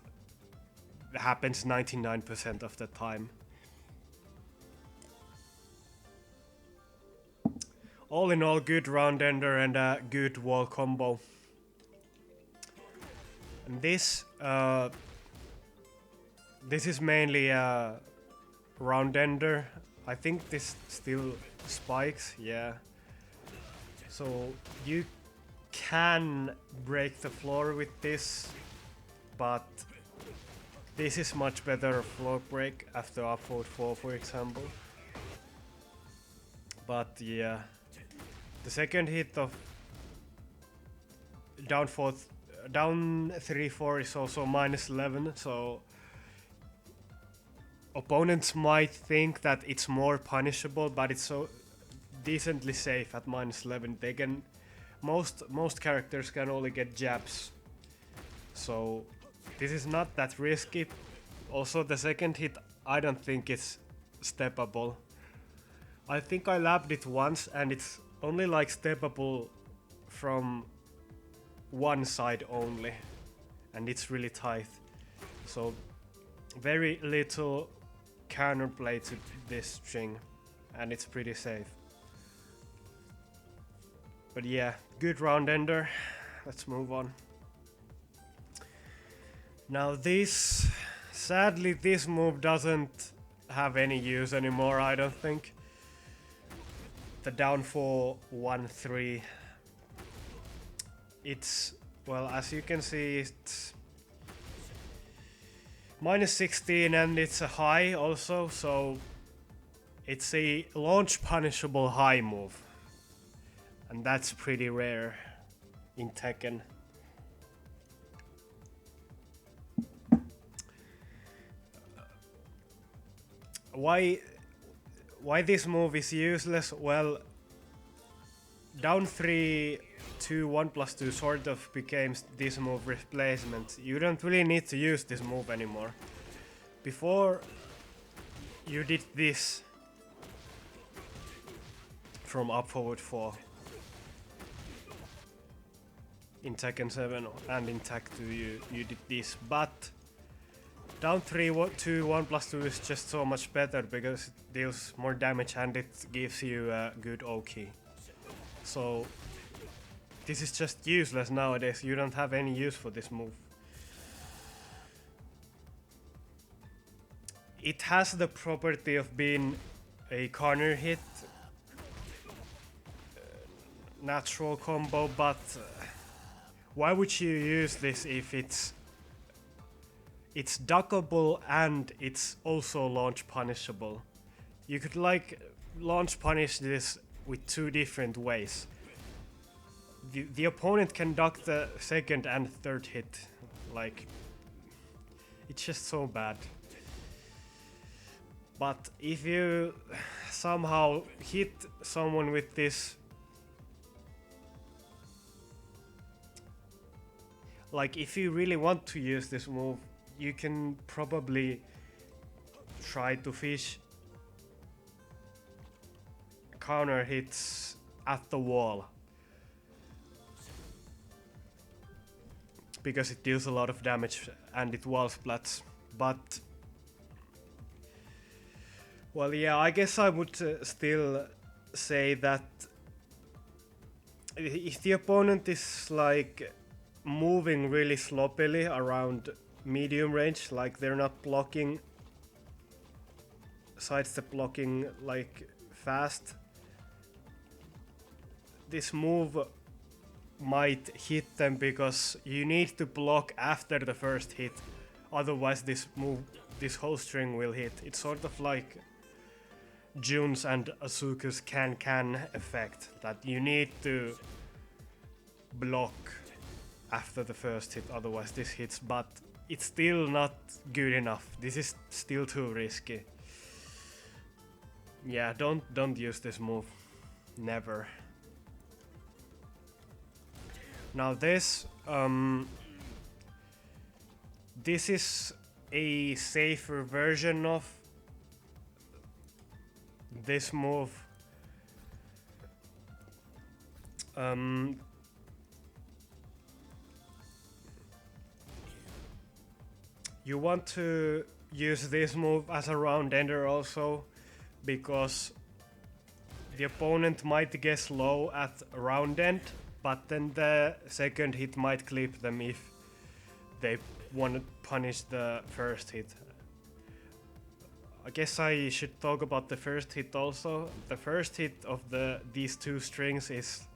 S1: happens 99% of the time. All in all, good round ender and a good wall combo. And this is mainly a round ender. I think this still spikes, yeah. So you can break the floor with this, but this is much better floor break after up forward 4, for example. But yeah, the second hit of down 3-4 is also -11, so opponents might think that it's more punishable, but it's so decently safe at -11. They can most characters can only get jabs, so this is not that risky. Also, the second hit I don't think it's steppable. I think I labbed it once and it's only like steppable from one side only, and it's really tight, so very little counterplay to this string, and it's pretty safe. But yeah, good round ender. Let's move on. Now this, sadly this move doesn't have any use anymore, I don't think. The down 4-1-3. It's, well, as you can see, it's -16 and it's a high also, so it's a launch punishable high move. And that's pretty rare in Tekken. Why this move is useless? Well, down 3 2 1+2 sort of became this move replacement. You don't really need to use this move anymore. Before you did this from up forward 4 in Tekken 7 and in Tag 2 you did this, but down 3 2 1+2 is just so much better because it deals more damage and it gives you a good O key. So this is just useless nowadays. You don't have any use for this move. It has the property of being a corner hit, natural combo, but why would you use this if it's duckable and it's also launch punishable? You could like launch punish this with two different ways. The opponent can duck the second and third hit. Like, it's just so bad. But if you somehow hit someone with this, like if you really want to use this move, you can probably try to fish counter hits at the wall, because it deals a lot of damage and it wall splats. But well, yeah, I guess I would still say that if the opponent is like moving really sloppily around medium range, like they're not blocking, sidestep blocking like fast, this move might hit them because you need to block after the first hit, otherwise this whole string will hit. It's sort of like Jun's and Asuka's can effect, that you need to block after the first hit, otherwise this hits, but it's still not good enough. This is still too risky. Yeah, don't use this move. Never. Now this is a safer version of this move. You want to use this move as a round ender also, because the opponent might guess low at round end, but then the second hit might clip them if they want to punish the first hit. I guess I should talk about the first hit also. The first hit of these two strings is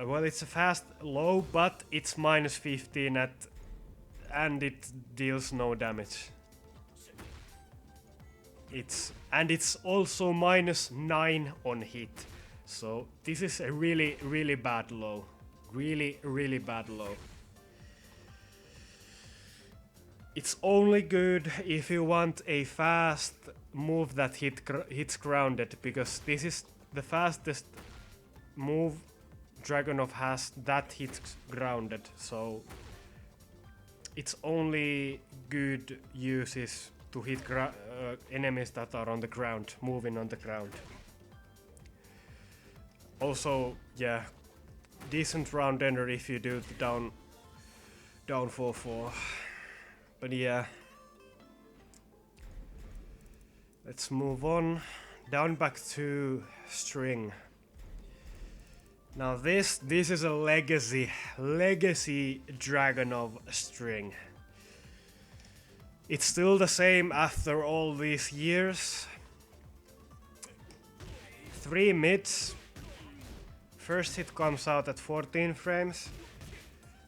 S1: well, it's a fast low, but it's minus 15 and it deals no damage. It's also minus 9 on hit. So this is a really bad low. Really bad low. It's only good if you want a fast move that hits grounded, because this is the fastest move Dragunov has that hits grounded, so its only good use is to hit enemies that are on the ground, moving on the ground. Also, yeah, decent round ender if you do the down 4-4. But yeah, let's move on. Down back to string. Now this is a legacy Dragunov string. It's still the same after all these years. 3 mids. First hit comes out at 14 frames,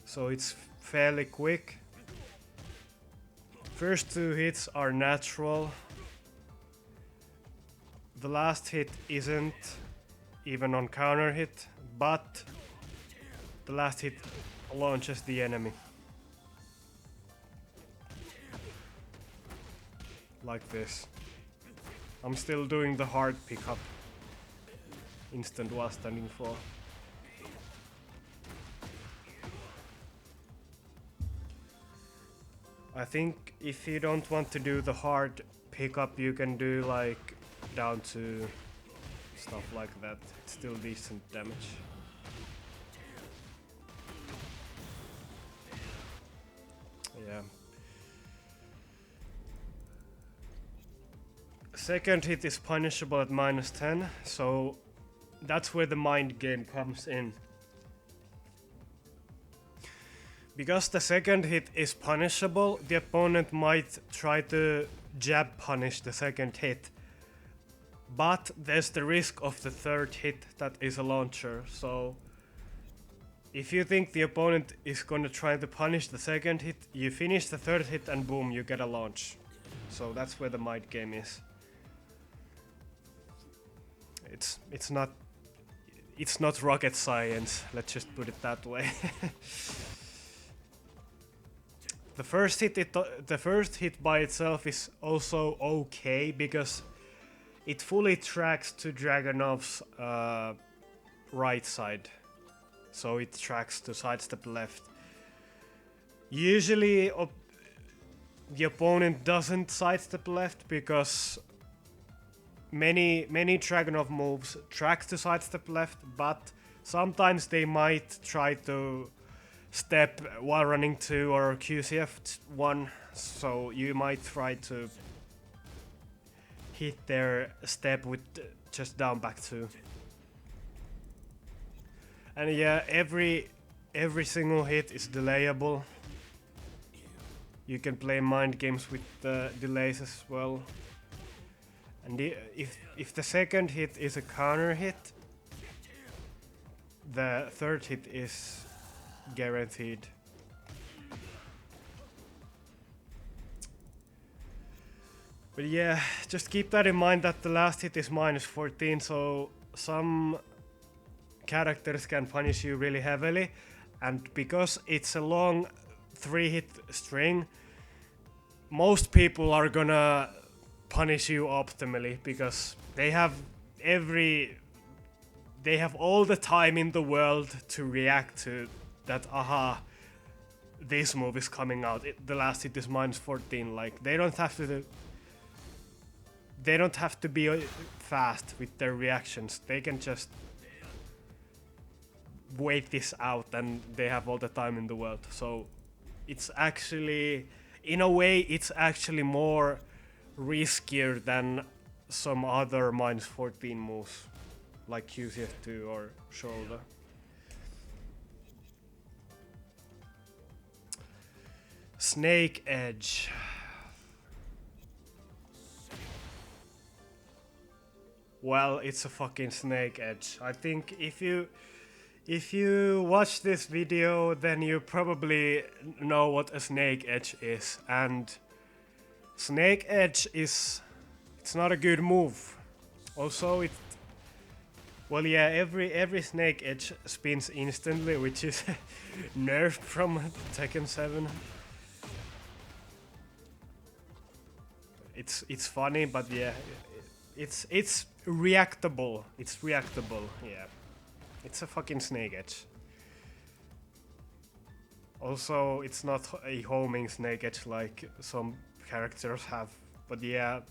S1: so it's fairly quick. First 2 hits are natural. The last hit isn't even on counter hit, but the last hit launches the enemy. Like this. I'm still doing the hard pickup. Instant while standing 4. I think if you don't want to do the hard pickup, you can do like down to stuff like that. It's still decent damage. Yeah. Second hit is punishable at minus 10, so that's where the mind game comes in. Because the second hit is punishable, the opponent might try to jab punish the second hit. But there's the risk of the third hit that is a launcher, so if you think the opponent is gonna try to punish the second hit, you finish the third hit and boom, you get a launch. So that's where the mind game is. It's not rocket science, let's just put it that way. The first hit by itself is also okay because it fully tracks to Dragunov's right side, so it tracks to sidestep left. Usually the opponent doesn't sidestep left because many Dragunov moves track to sidestep left, but sometimes they might try to step while running 2 or QCF 1, so you might try to hit their step with just down back 2. And yeah, every single hit is delayable. You can play mind games with the delays as well. And if the second hit is a counter hit, the third hit is guaranteed. But yeah, just keep that in mind that the last hit is minus 14, so some characters can punish you really heavily, and because it's a long 3-hit string, most people are gonna punish you optimally because they have all the time in the world to react to that. Aha, this move is coming out. The last hit is minus 14. Like they don't have to be fast with their reactions. They can just wait this out and they have all the time in the world. So it's actually, in a way, it's actually more riskier than some other -14 moves, like QCF2 or shoulder. Snake Edge. Well, it's a fucking Snake Edge. I think if you watch this video, then you probably know what a Snake Edge is. And Snake Edge it's not a good move. Also, well, yeah, every Snake Edge spins instantly, which is nerfed from Tekken 7. It's funny, but yeah, it's reactable. It's reactable, yeah. It's a fucking Snake Edge. Also, it's not a homing Snake Edge like some characters have, but yeah,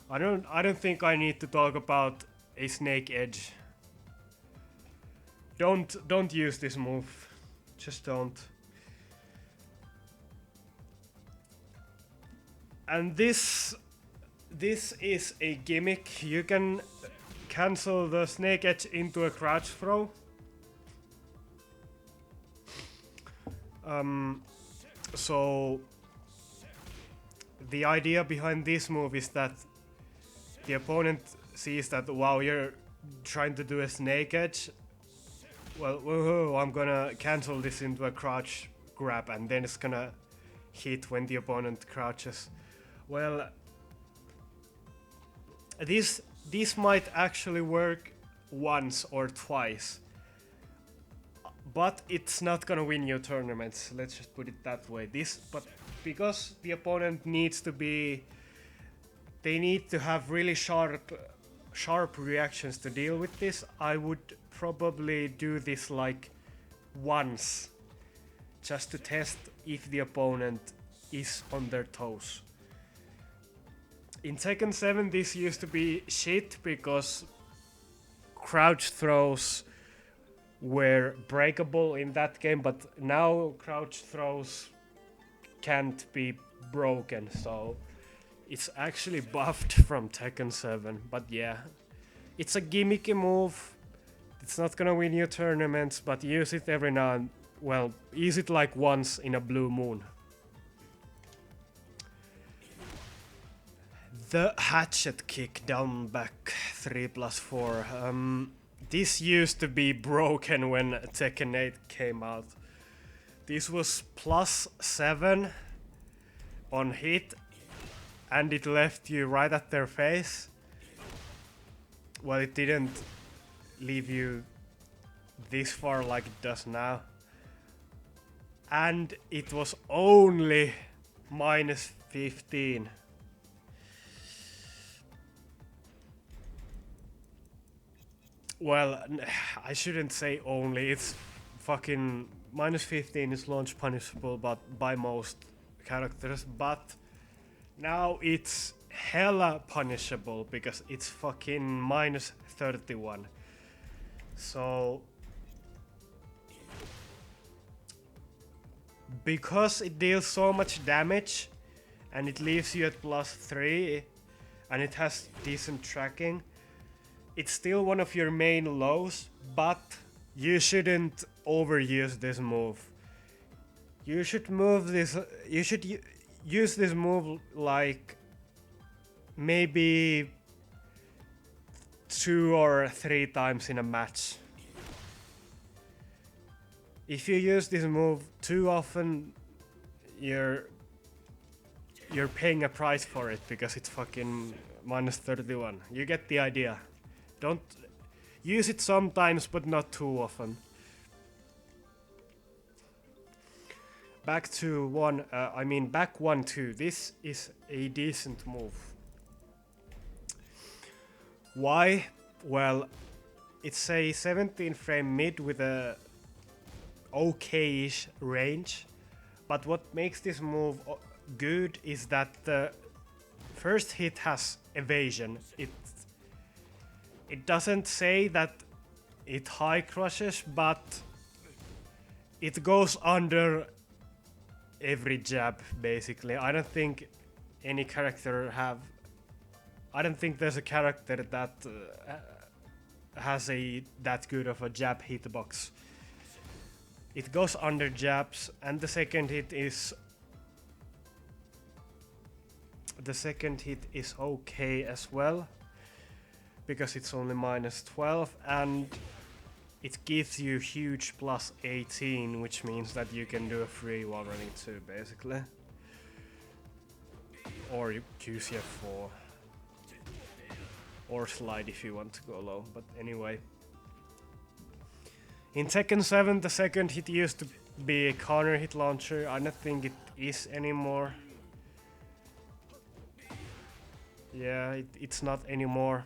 S1: I don't think I need to talk about a Snake Edge. Don't use this move. Just don't. And this is a gimmick. You can cancel the Snake Edge into a crouch throw. So the idea behind this move is that the opponent sees that, wow, you're trying to do a Snake Edge. Well, woohoo, I'm gonna cancel this into a crouch grab, and then it's gonna hit when the opponent crouches. Well, this might actually work once or twice, but it's not gonna win you tournaments. Let's just put it that way. But because the opponent needs to be, they need to have really sharp reactions to deal with this. I would probably do this like once, just to test if the opponent is on their toes. In Tekken 7 this used to be shit because crouch throws were breakable in that game, but now crouch throws can't be broken, so it's actually buffed from Tekken 7. But yeah, it's a gimmicky move. It's not gonna win you tournaments, but use it every now and, well, use it like once in a blue moon. The hatchet kick down back 3+4. This used to be broken when Tekken 8 came out. This was +7 on hit, and it left you right at their face. Well, it didn't leave you this far like it does now. And it was only -15. Well, I shouldn't say only. It's fucking -15 is launch punishable, but by most characters. But now it's hella punishable because it's fucking -31. So because it deals so much damage and it leaves you at +3 and it has decent tracking, it's still one of your main lows, but you shouldn't overuse this move. You should use this move like maybe 2 or 3 times in a match. If you use this move too often, you're paying a price for it because it's fucking -31. You get the idea. Don't use it sometimes, but not too often. Back 1-2. This is a decent move. Why? Well, it's a 17 frame mid with a okay-ish range, but what makes this move good is that the first hit has evasion. It doesn't say that it high crushes, but it goes under every jab basically. I don't think any character have I don't think there's a character that has that good of a jab hitbox. It goes under jabs, and the second hit is okay as well, because it's only -12, and it gives you huge +18, which means that you can do a free wall running too, basically. Or you QCF4. Or slide if you want to go low, but anyway. In Tekken 7, the second hit used to be a counter hit launcher. I don't think it is anymore. Yeah, it's not anymore.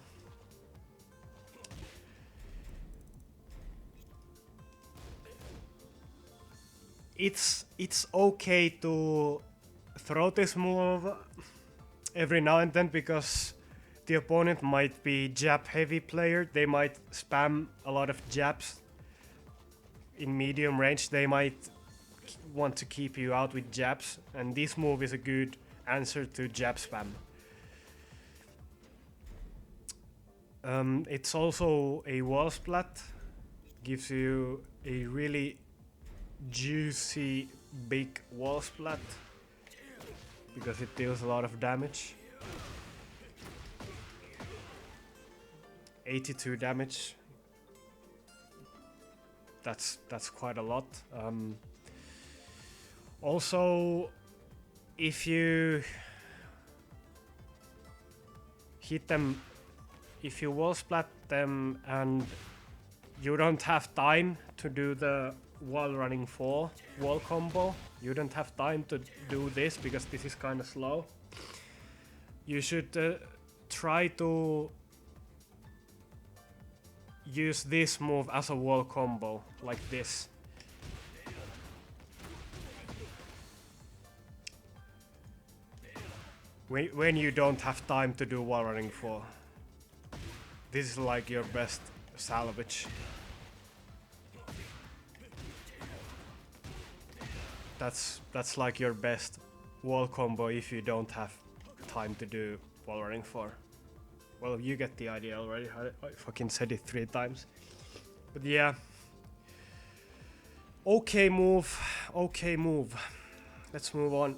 S1: It's okay to throw this move every now and then, because the opponent might be jab heavy player. They might spam a lot of jabs in medium range. They might want to keep you out with jabs, and this move is a good answer to jab spam. It's also a wall splat, gives you a really juicy big wall splat because it deals a lot of damage. 82 damage. That's quite a lot. Also, if you hit them, if you wall splat them and you don't have time to do the wall running 4 wall combo, you don't have time to do this because this is kind of slow, you should try to use this move as a wall combo, like this. When you don't have time to do wall running 4. This is like your best salvage. That's like your best wall combo if you don't have time to do wall running 4. Well, you get the idea already. I fucking said it 3 times. But yeah. Okay move. Let's move on.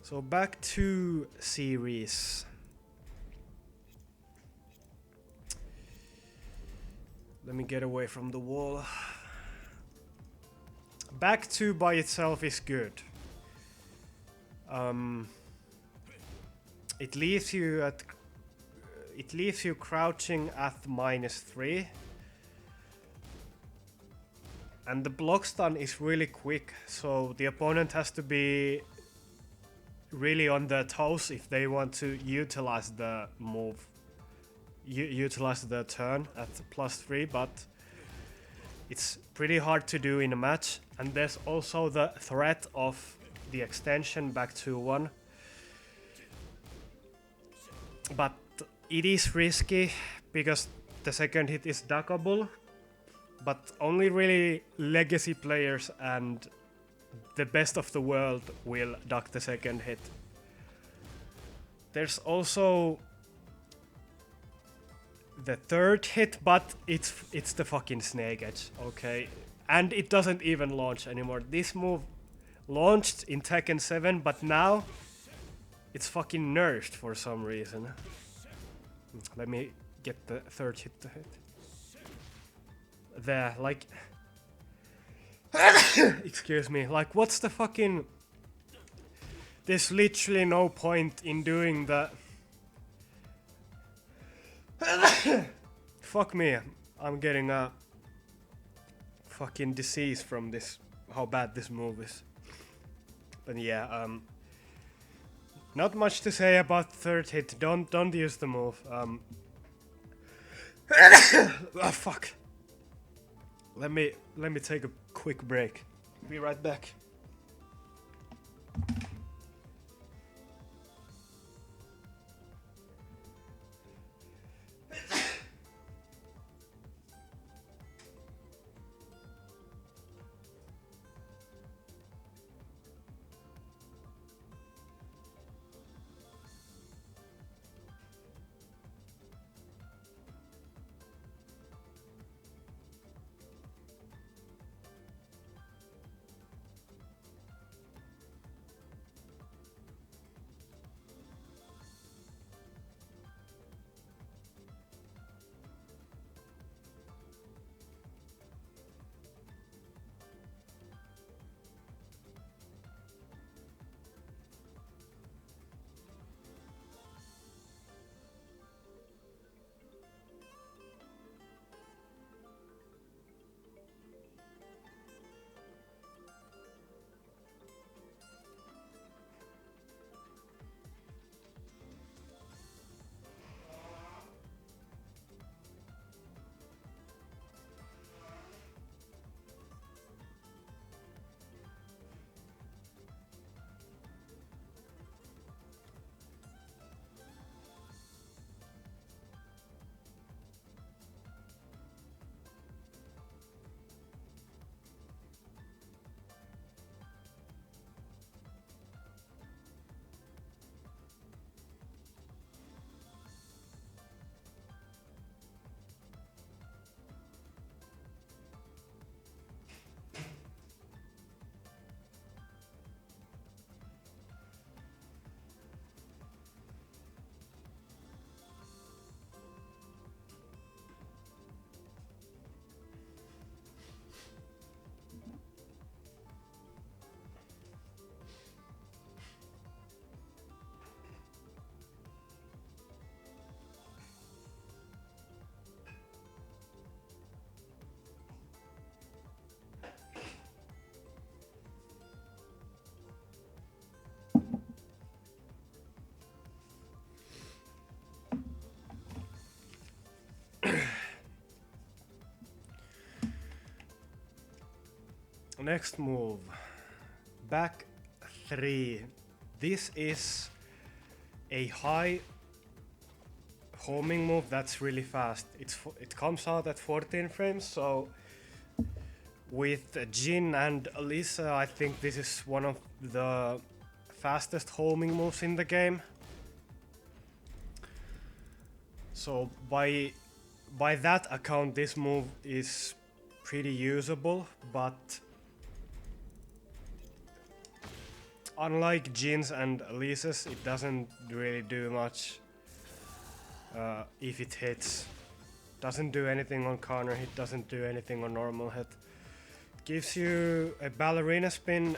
S1: So back to series. Let me get away from the wall. Back 2 by itself is good. It leaves you crouching at -3, and the block stun is really quick, so the opponent has to be really on their toes if they want to utilize the move, utilize the turn at +3, but it's pretty hard to do in a match. And there's also the threat of the extension back to 1. But it is risky because the second hit is duckable, but only really legacy players and the best of the world will duck the second hit. There's also the third hit, but it's the fucking snake edge, okay? And it doesn't even launch anymore. This move launched in Tekken 7, but now it's fucking nerfed for some reason. Let me get the third hit to hit. There, like... Excuse me, like what's the fucking... There's literally no point in doing the... Fuck me, I'm getting a fucking disease from this, how bad this move is. But yeah, not much to say about third hit. Don't use the move. Oh fuck. Let me take a quick break. Be right back. Next move. Back 3. This is a high homing move that's really fast. It comes out at 14 frames, so with Jin and Lisa, I think this is one of the fastest homing moves in the game. So by that account, this move is pretty usable, but unlike Jin's and Lisa's, it doesn't really do much if it hits. Doesn't do anything on counter hit, doesn't do anything on normal hit. Gives you a ballerina spin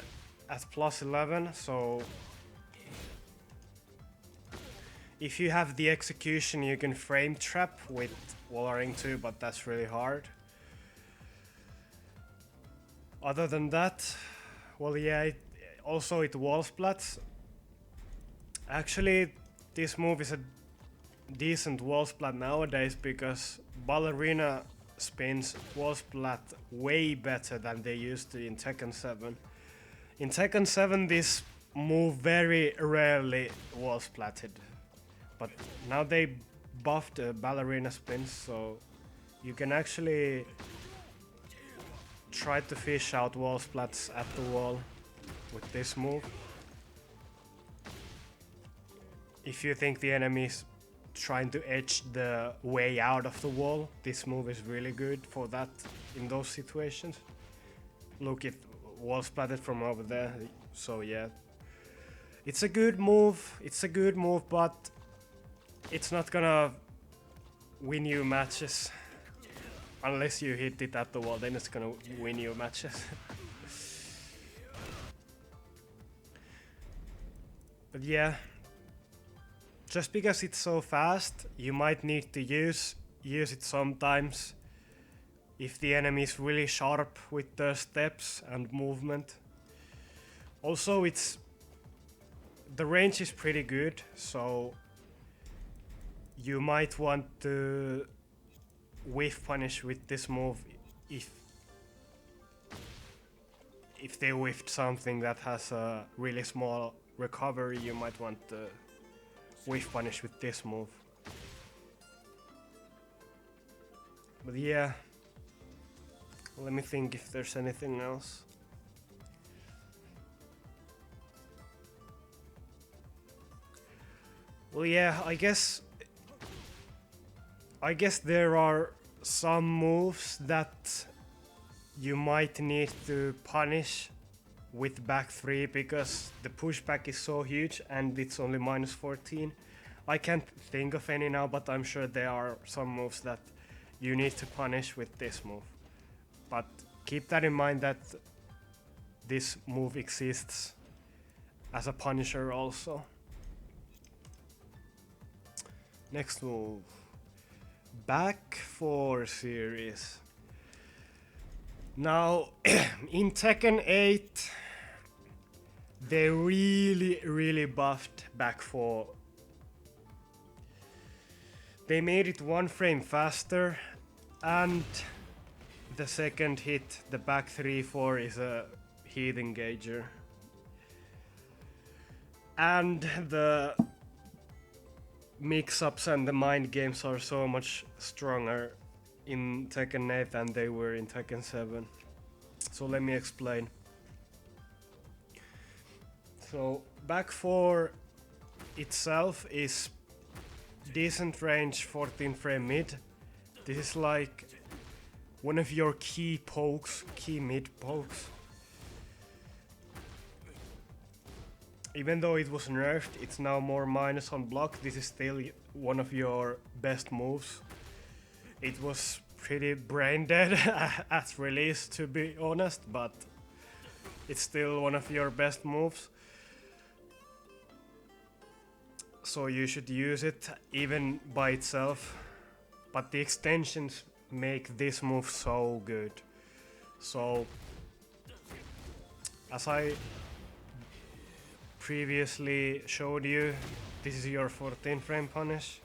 S1: at plus 11, so if you have the execution you can frame trap with Wallering too, but that's really hard. Other than that, well, yeah, it wall splats. Actually, this move is a decent wall splat nowadays because ballerina spins wall splat way better than they used to in Tekken 7. In Tekken 7 this move very rarely wall splatted, but now they buffed ballerina spins, so you can actually try to fish out wall splats at the wall with this move. If you think the enemy's trying to edge the way out of the wall, this move is really good for that in those situations. Look, it wall splatted from over there, so yeah. It's a good move, but it's not gonna win you matches. Unless you hit it at the wall, then it's gonna win you matches. But yeah, just because it's so fast, you might need to use it sometimes if the enemy is really sharp with the steps and movement. Also, the range is pretty good, so you might want to whiff punish with this move if they whiffed something that has a really small recovery. You might want to whiff punish with this move. But yeah, let me think if there's anything else. Well, yeah, I guess there are some moves that you might need to punish with back 3 because the pushback is so huge and it's only minus 14. I can't think of any now, but I'm sure there are some moves that you need to punish with this move. But keep that in mind that this move exists as a punisher also. Next move. Back 4 series. Now, in Tekken 8, they really buffed back 4. They made it 1 frame faster, and the second hit, the back 3-4, is a heat engager. And the mix-ups and the mind games are so much stronger in Tekken 8 than they were in Tekken 7. So let me explain. So back 4 itself is decent range, 14 frame mid. This is like one of your key mid pokes. Even though it was nerfed, it's now more minus on block. This is still one of your best moves. It was pretty brain dead at release, to be honest, but it's still one of your best moves. So you should use it even by itself. But the extensions make this move so good. So, as I previously showed you, this is your 14 frame punish.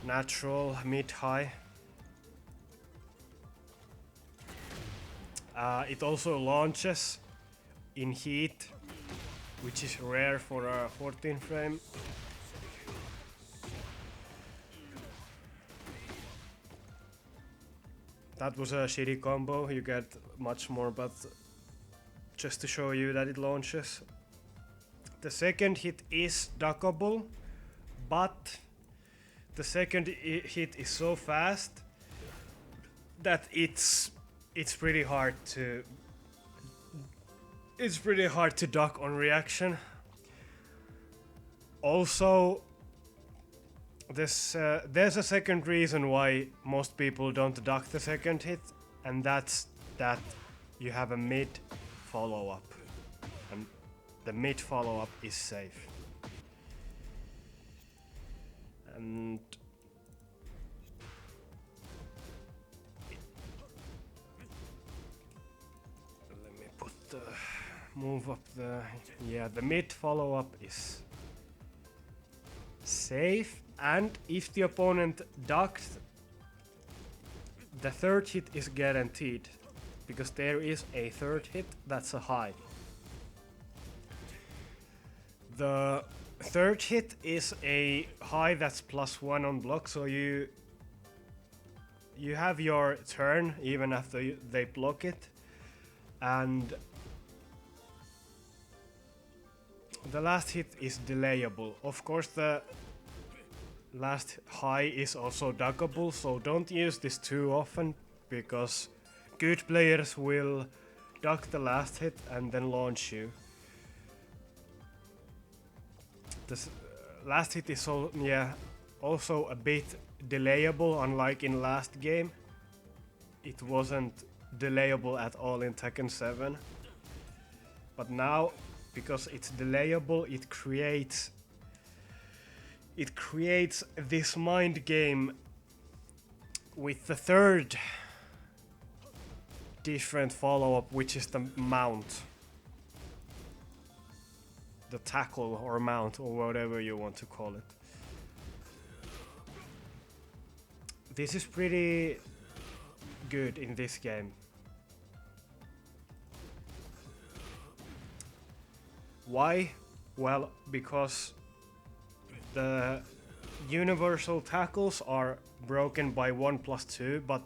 S1: Natural, mid-high. It also launches in heat, which is rare for a 14 frame. That was a shitty combo, you get much more, but just to show you that it launches. The second hit is duckable, but the second hit is so fast that it's pretty hard to duck on reaction. Also, there's a second reason why most people don't duck the second hit, and that's that you have a mid follow-up, and the mid follow-up is safe. And let me put the move up the the mid follow-up is safe, and if the opponent ducks, the third hit is guaranteed, because there is a third hit that's a high. The third hit is a high that's +1 on block, so you have your turn even after they block it, and the last hit is delayable. Of course, the last high is also duckable, so don't use this too often, because good players will duck the last hit and then launch you. This last hit is also a bit delayable, unlike in last game. It wasn't delayable at all in Tekken 7. But now, because it's delayable, it creates this mind game with the third different follow-up, which is the mount. The tackle or mount or whatever you want to call it. This is pretty good in this game. Why? Well, because the universal tackles are broken by 1+2, but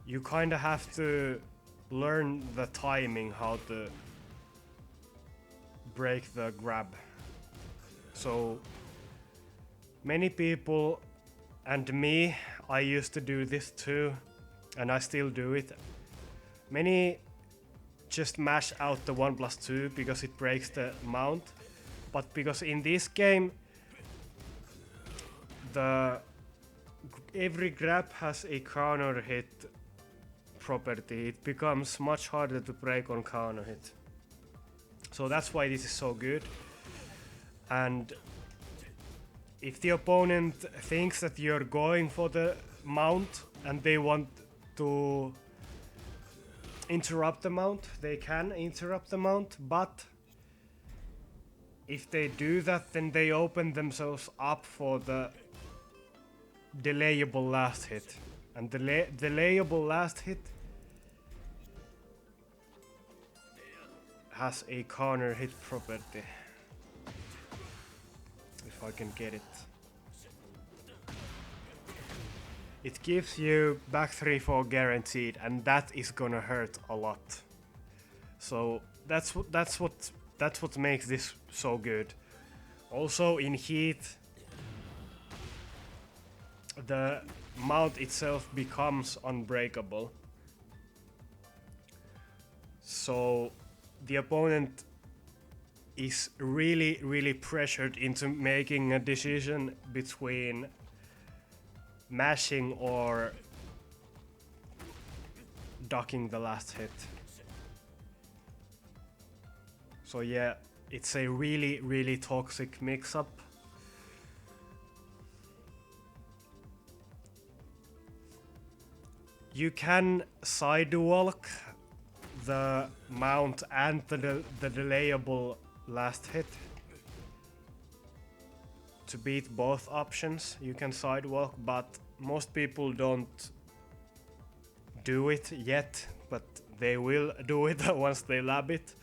S1: you kinda have to learn the timing, how to break the grab. So many people, and me, I used to do this too, and I still do it. Many just mash out the 1+2 because it breaks the mount, but because in this game every grab has a counter hit property, it becomes much harder to break on counter hit. So that's why this is so good. And if the opponent thinks that you're going for the mount and they want to interrupt the mount, they can interrupt the mount, but if they do that, then they open themselves up for the delayable last hit. And the delayable last hit has a counter hit property. If I can get it. It gives you back 3-4 guaranteed, and that is gonna hurt a lot. So that's what makes this so good. Also in heat, the mount itself becomes unbreakable. So the opponent is really pressured into making a decision between mashing or ducking the last hit. So yeah, it's a really toxic mix-up. You can sidewalk the mount and the delayable last hit. To beat both options, you can sidewalk, but most people don't do it yet, but they will do it once they lab it.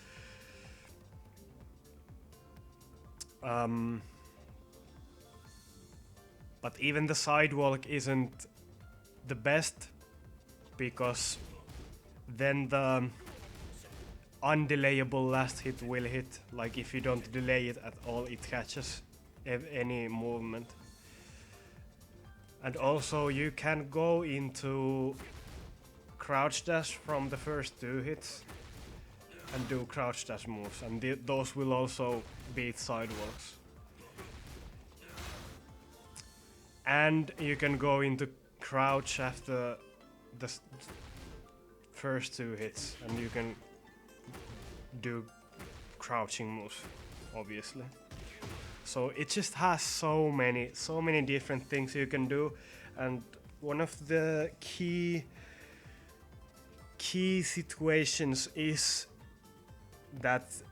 S1: But even the sidewalk isn't the best, because then the undelayable last hit will hit. Like if you don't delay it at all, it catches any movement. And also you can go into crouch dash from the first 2 hits and do crouch dash moves, and those will also beat sidewalks. And you can go into crouch after the first 2 hits, and you can do crouching moves, obviously. So it just has so many different things you can do, and one of the key situations is that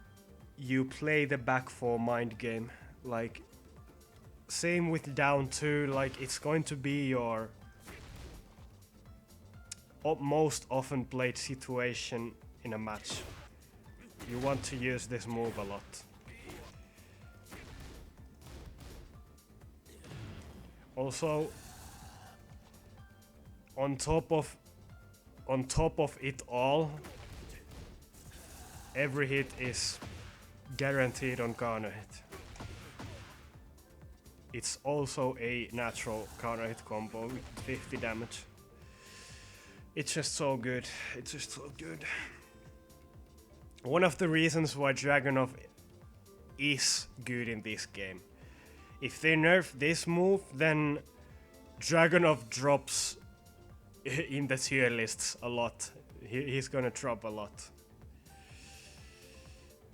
S1: you play the back 4 mind game. Like same with down 2, like it's going to be your most often played situation in a match. You want to use this move a lot. Also, on top of it all, every hit is guaranteed on counter hit. It's also a natural counter hit combo with 50 damage. It's just so good. It's just so good. One of the reasons why Dragunov is good in this game. If they nerf this move, then Dragunov drops in the tier lists a lot. He's gonna drop a lot.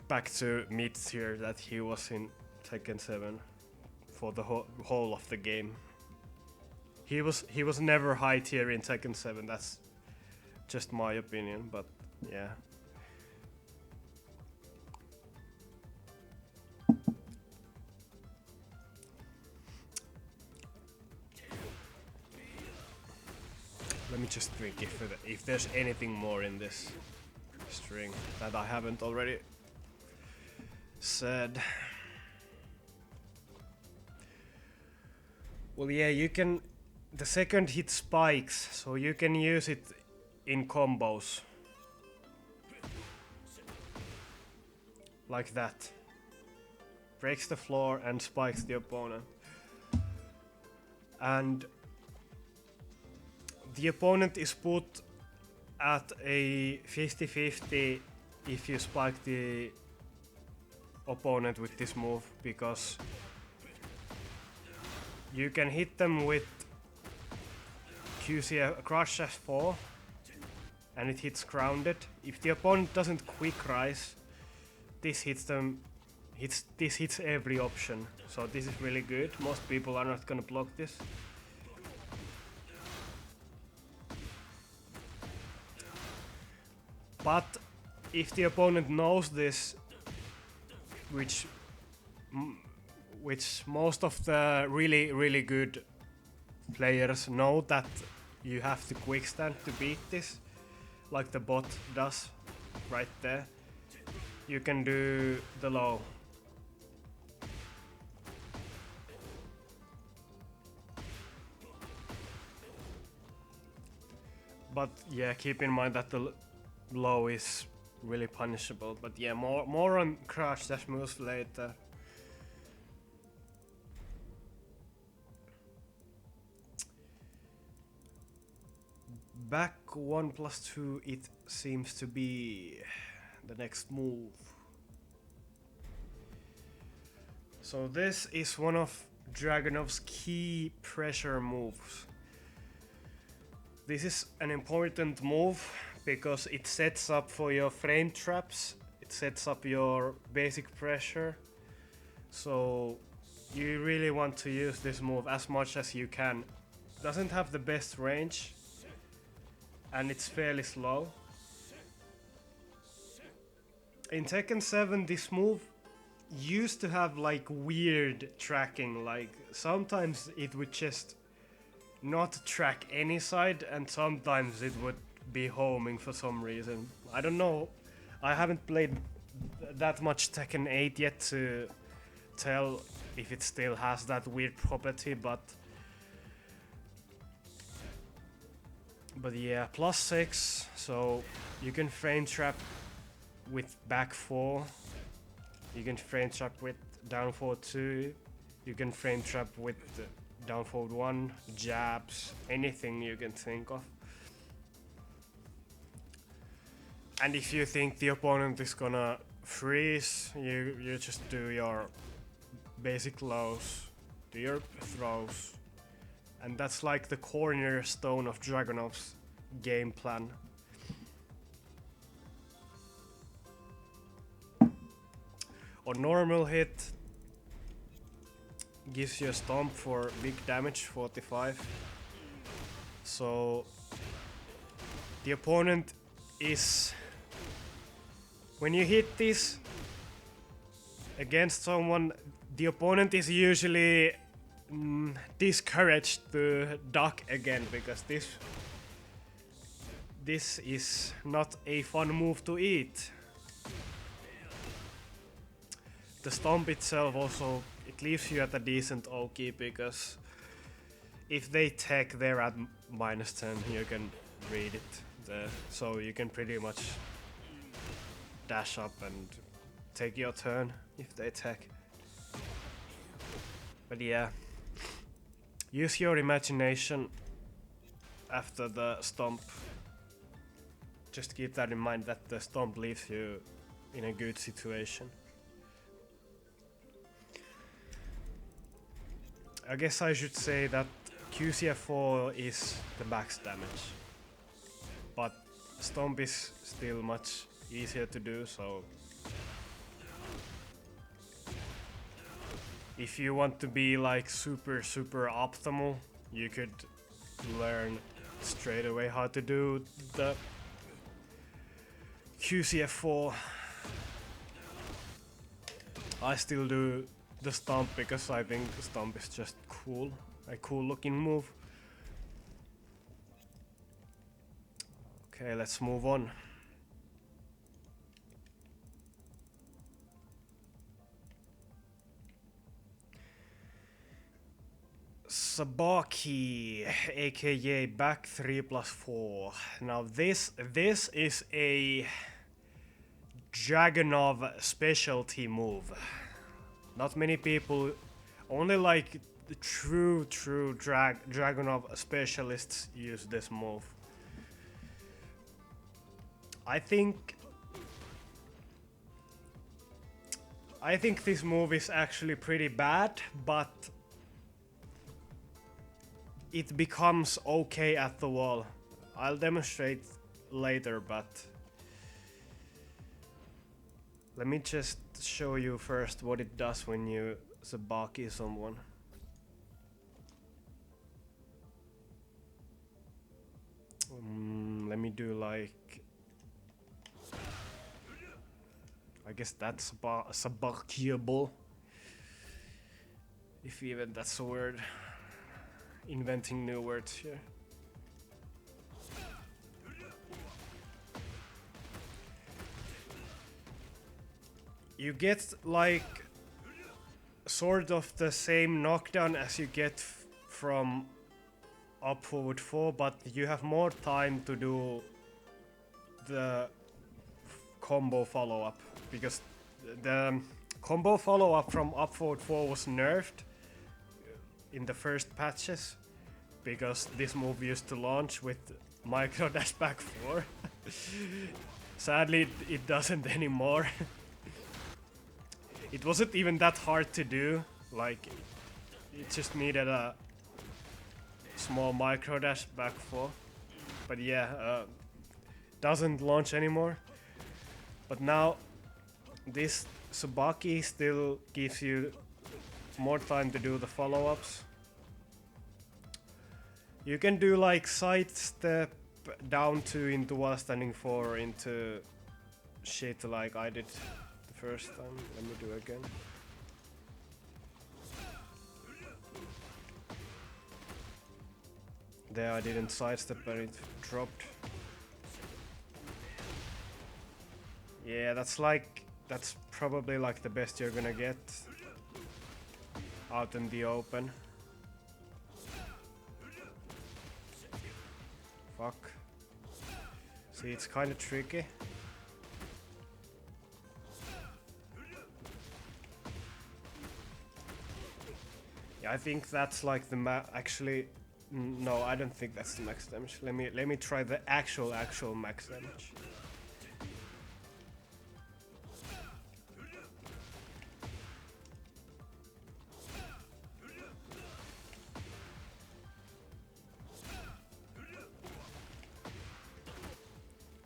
S1: Back to mid tier that he was in Tekken 7 for the whole of the game. He was never high tier in Tekken 7. That's just my opinion, but yeah. Let me just think if there's anything more in this string that I haven't already said. Well, yeah, you can. The second hit spikes, so you can use it in combos. Like that. Breaks the floor and spikes the opponent. And the opponent is put at a 50-50 if you spike the opponent with this move, because you can hit them with QC a crush F4 and it hits grounded. If the opponent doesn't quick rise, this hits them. This hits every option, so this is really good. Most people are not gonna block this. But if the opponent knows this, which most of the really good players know, that you have to quick stand to beat this, like the bot does right there, you can do the low. But yeah, keep in mind that the low is really punishable. But yeah, more on crouch dash moves later. Back 1+2, it seems to be the next move. So this is one of Dragunov's key pressure moves. This is an important move because it sets up for your frame traps, it sets up your basic pressure, so you really want to use this move as much as you can. Doesn't have the best range and it's fairly slow. In Tekken 7 this move used to have like weird tracking, like sometimes it would just not track any side and sometimes it would be homing for some reason. I don't know. I haven't played that much Tekken 8 yet to tell if it still has that weird property, but yeah, +6, so you can frame trap with back 4, you can frame trap with down forward 2, you can frame trap with down forward 1, jabs, anything you can think of. And if you think the opponent is gonna freeze, you just do your basic lows, do your throws, and that's like the cornerstone of Dragunov's game plan. On normal hit, gives you a stomp for big damage, 45. So the opponent is, when you hit this against someone, the opponent is usually discouraged to duck again, because this is not a fun move to eat. The stomp itself also, it leaves you at a decent OK, because if they tech, they're at -10, you can read it there, so you can pretty much dash up and take your turn if they tech. But yeah, use your imagination after the stomp. Just keep that in mind, that the stomp leaves you in a good situation. I guess I should say that QCF4 is the max damage, but stomp is still much easier to do, so if you want to be like super optimal, you could learn straight away how to do the QCF4. I still do the stomp because I think the stomp is just cool, a cool looking move. Okay, let's move on. Sabaki, aka back 3+4. Now this is a Dragunov specialty move. Not many people, only like the true Dragunov specialists use this move. I think this move is actually pretty bad, but it becomes okay at the wall. I'll demonstrate later, but let me just show you first what it does when you Sabaki someone. Let me do like, I guess that's Sabakiable, if even that's a word. Inventing new words here. You get like sort of the same knockdown as you get from up forward 4, but you have more time to do the combo follow-up, because the combo follow-up from up forward 4 was nerfed in the first patches, because this move used to launch with micro dash back 4. Sadly, it doesn't anymore. It wasn't even that hard to do, like it just needed a small micro dash back 4. But yeah, doesn't launch anymore. But now this Sabaki still gives you more time to do the follow-ups. You can do like side step down 2 into while standing 4 into shit like I did the first time. Let me do it again. There I didn't sidestep, but it dropped. Yeah, that's probably like the best you're gonna get out in the open. Fuck. See, it's kind of tricky. Yeah, I think that's like the actually. No, I don't think that's the max damage. Let me try the actual max damage.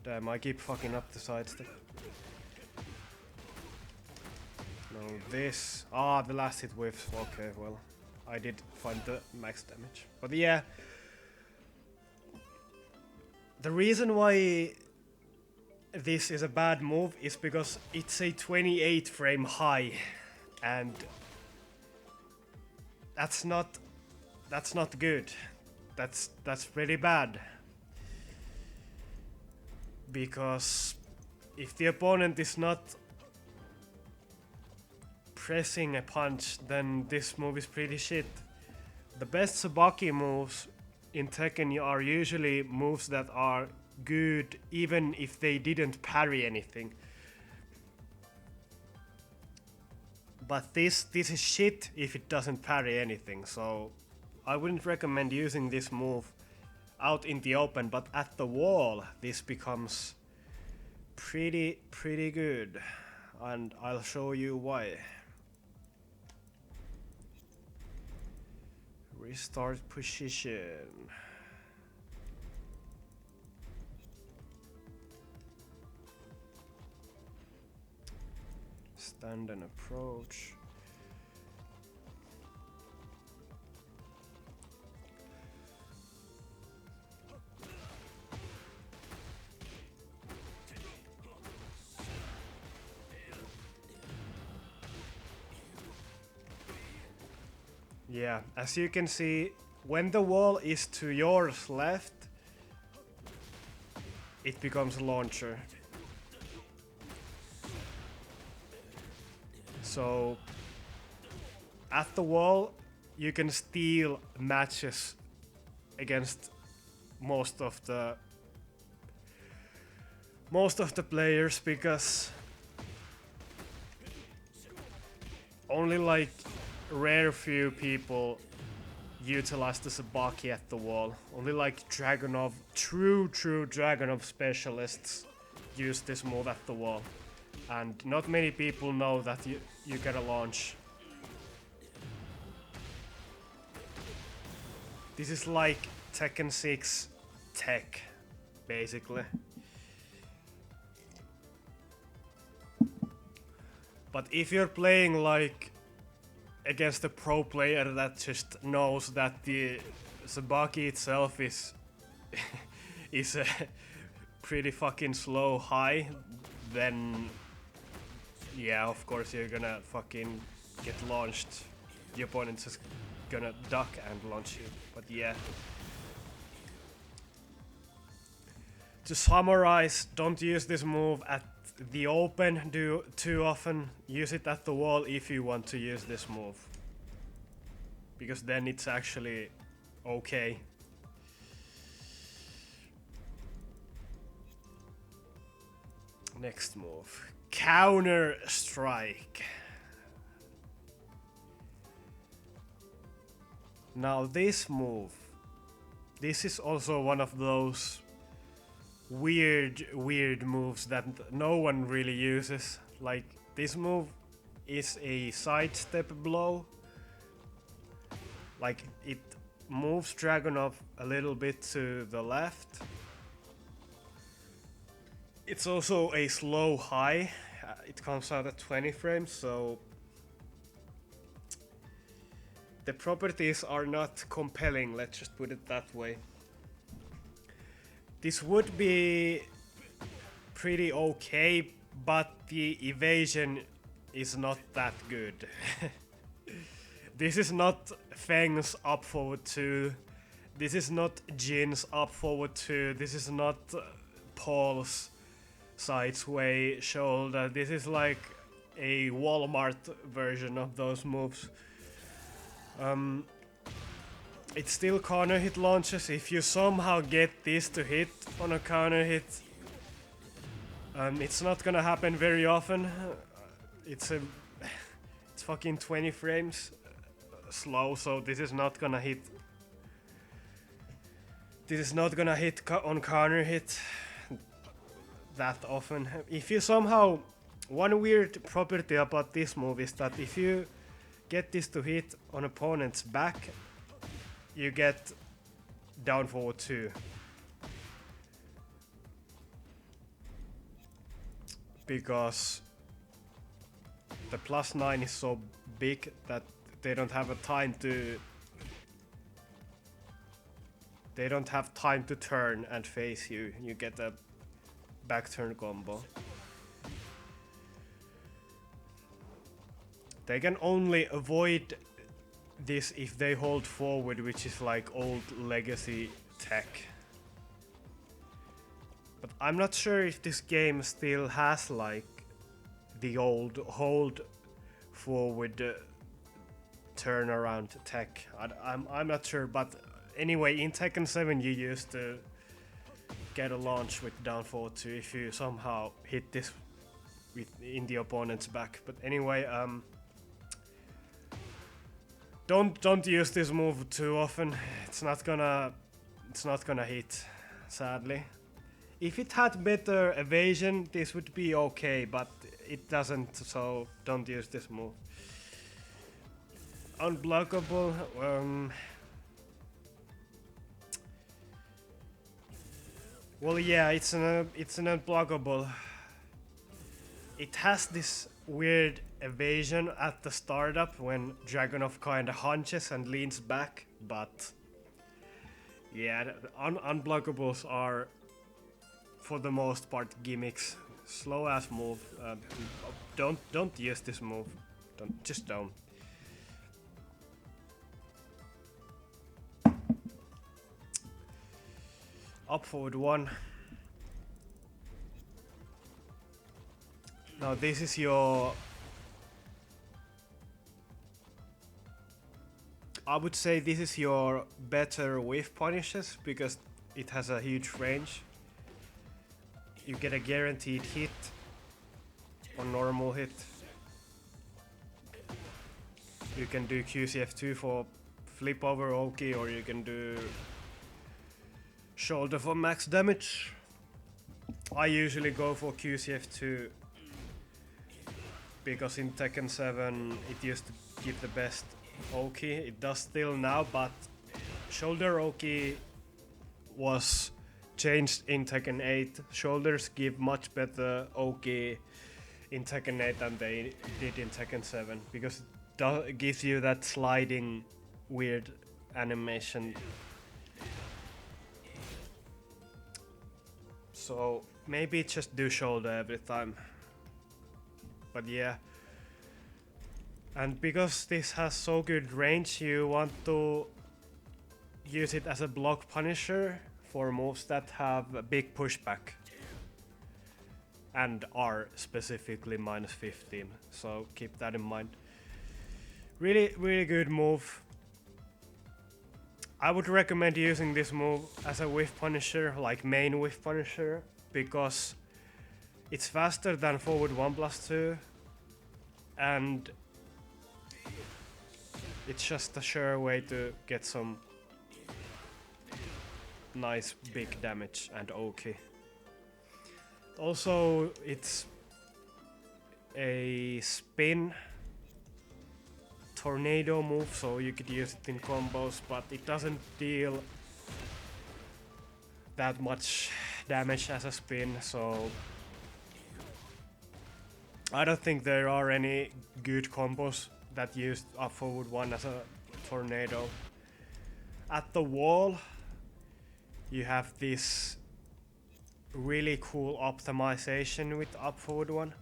S1: Damn, I keep fucking up the sidestep. No, this. Ah, the last hit whiffs. Okay, well, I did find the max damage. But yeah, the reason why this is a bad move is because it's a 28 frame high, and that's not good. That's pretty bad. Because if the opponent is not pressing a punch, then this move is pretty shit. The best Sabaki moves in Tekken are usually moves that are good even if they didn't parry anything. But this is shit if it doesn't parry anything, so I wouldn't recommend using this move out in the open, but at the wall this becomes pretty good, and I'll show you why. Restart position. Stand and approach. Yeah, as you can see, when the wall is to your left, it becomes a launcher. So at the wall, you can steal matches against most of the players, because only like rare few people utilize the Sabaki at the wall. Only like Dragunov, true Dragunov specialists use this move at the wall. And not many people know that you get a launch. This is like Tekken 6 tech, basically. But if you're playing like against a pro player that just knows that the Sabaki itself is is a pretty fucking slow high, then yeah, of course you're gonna fucking get launched. The opponent's just gonna duck and launch you. But yeah. To summarize, don't use this move at the open too often. Use it at the wall if you want to use this move, because then it's actually okay. Next move, counter strike. Now this move, this is also one of those weird moves that no one really uses. Like, this move is a sidestep blow. Like, it moves Dragunov a little bit to the left. It's also a slow high. It comes out at 20 frames, so the properties are not compelling, let's just put it that way. This would be pretty okay, but the evasion is not that good. This is not Feng's up forward 2. This is not Jin's up forward 2. This is not Paul's sidesway shoulder. This is like a Walmart version of those moves. It's still counter hit launches. If you somehow get this to hit on a counter hit, it's not gonna happen very often. It's fucking 20 frames slow, so this is not gonna hit. This is not gonna hit on counter hit that often. If you somehow, one weird property about this move is that if you get this to hit on opponent's back, you get down forward 2. Because the +9 is so big that they don't have time to turn and face you. You get a back turn combo. They can only avoid this if they hold forward, which is like old legacy tech. But I'm not sure if this game still has like the old hold forward turnaround tech. I'm not sure, but anyway, in Tekken 7 you used to get a launch with down forward 2 if you somehow hit this in the opponent's back. But anyway, don't use this move too often. It's not gonna hit, sadly. If it had better evasion, this would be okay, but it doesn't, so don't use this move. Unblockable. Well, yeah, it's an unblockable. It has this weird evasion at the startup when Dragunov kinda hunches and leans back, but yeah, unblockables are for the most part gimmicks. Slow ass move. Don't use this move. Just don't. Up forward 1. Now this is your, I would say this is your better whiff punishes because it has a huge range. You get a guaranteed hit or normal hit. You can do QCF2 for flip over Oki, or you can do shoulder for max damage. I usually go for QCF2 because in Tekken 7 it used to give the best Oki. It does still now, but shoulder Oki was changed in Tekken 8. Shoulders give much better Oki in Tekken 8 than they did in Tekken 7 because it gives you that sliding weird animation. So maybe just do shoulder every time. But yeah. And because this has so good range, you want to use it as a block punisher for moves that have a big pushback and are specifically -15. So keep that in mind. Really good move. I would recommend using this move as a whiff punisher, like main whiff punisher, because it's faster than forward 1+2 and it's just a sure way to get some nice big damage and Oki. Also, it's a spin tornado move, so you could use it in combos, but it doesn't deal that much damage as a spin, so I don't think there are any good combos that use up forward 1 as a tornado. At the wall, you have this really cool optimization with up forward 1.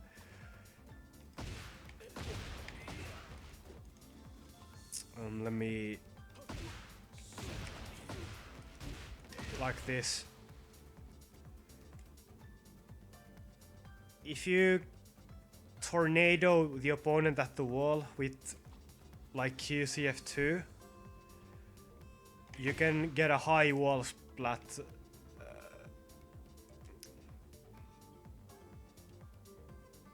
S1: Let me, like this. if you tornado the opponent at the wall with like QCF2, you can get a high wall splat.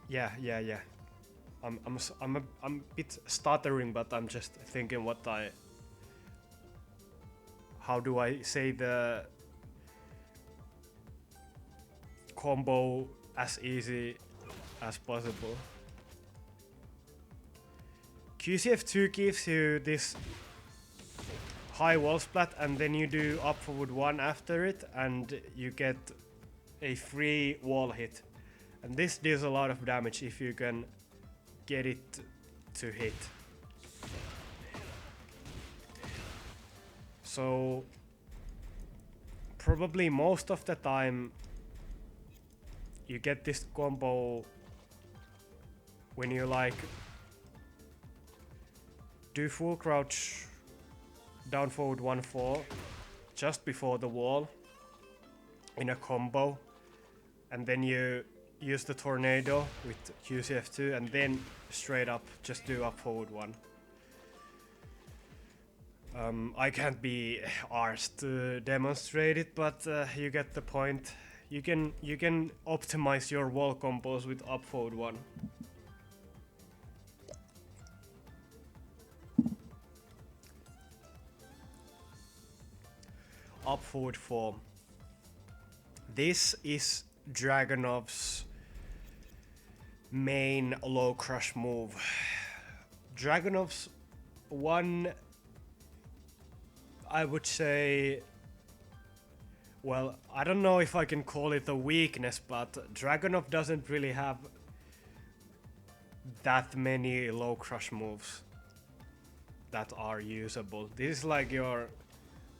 S1: Yeah. I'm a bit stuttering, but I'm just thinking how do I say the combo as easy as possible. QCF2 gives you this high wall splat, and then you do up forward 1 after it, and you get a free wall hit. And this deals a lot of damage if you can get it to hit. So probably most of the time you get this combo when you like do full crouch down forward 1-4 just before the wall in a combo, and then you use the tornado with QCF2 and then straight up just do up forward 1. I can't be arsed to demonstrate it, but you get the point. You can optimize your wall combos with up forward 1. Up forward 4. This is Dragunov's main low crush move. Dragunov's one, I would say, well, I don't know if I can call it a weakness, but Dragunov doesn't really have that many low crush moves that are usable. This is like your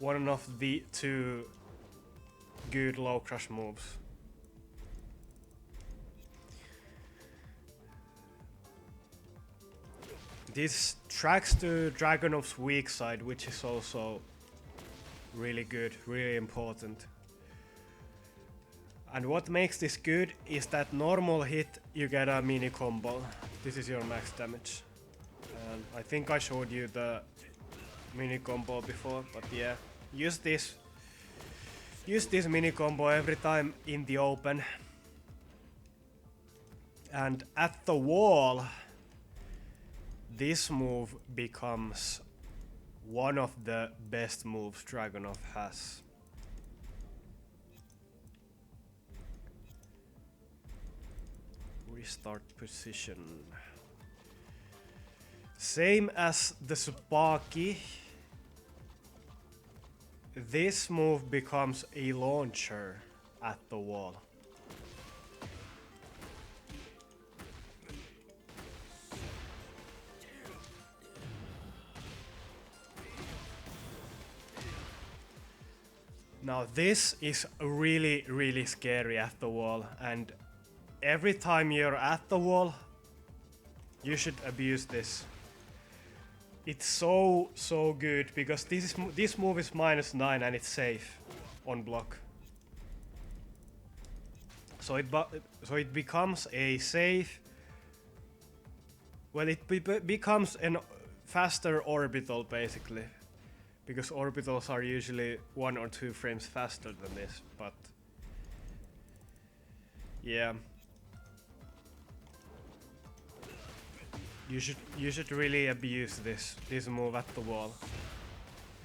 S1: one of the 2 good low crush moves. This tracks to Dragunov's weak side, which is also really good, really important. And what makes this good is that normal hit you get a mini combo. This is your max damage. And I think I showed you the mini combo before, but yeah, use this mini combo every time in the open. And at the wall, this move becomes one of the best moves Dragunov has. Restart position. Same as the Tsubaki, this move becomes a launcher at the wall. Now this is really, really scary at the wall, and every time you're at the wall, you should abuse this. It's so good because this move is -9 and it's safe on block. So it becomes a safe. Well, it becomes a faster orbital basically, because orbitals are usually 1 or 2 frames faster than this. But yeah. You should really abuse this move at the wall.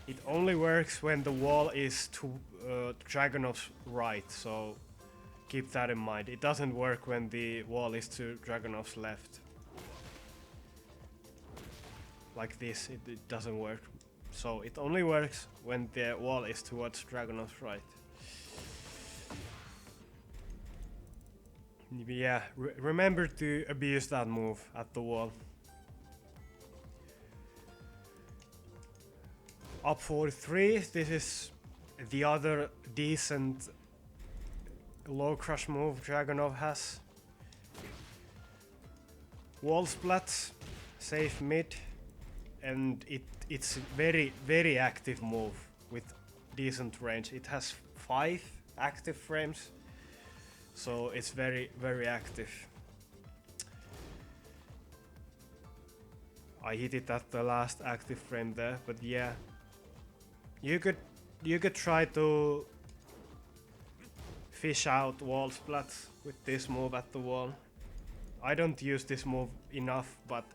S1: It only works when the wall is to Dragunov's right, so keep that in mind. It doesn't work when the wall is to Dragunov's left. Like this, it doesn't work. So it only works when the wall is towards Dragunov's right. Yeah, remember to abuse that move at the wall. Up forward 3, this is the other decent low crush move Dragunov has. Wall splat, safe mid, and it's very active move with decent range. It has 5 active frames, so it's very, very active. I hit it at the last active frame there, but yeah, you could try to fish out wall splats with this move at the wall. I don't use this move enough, but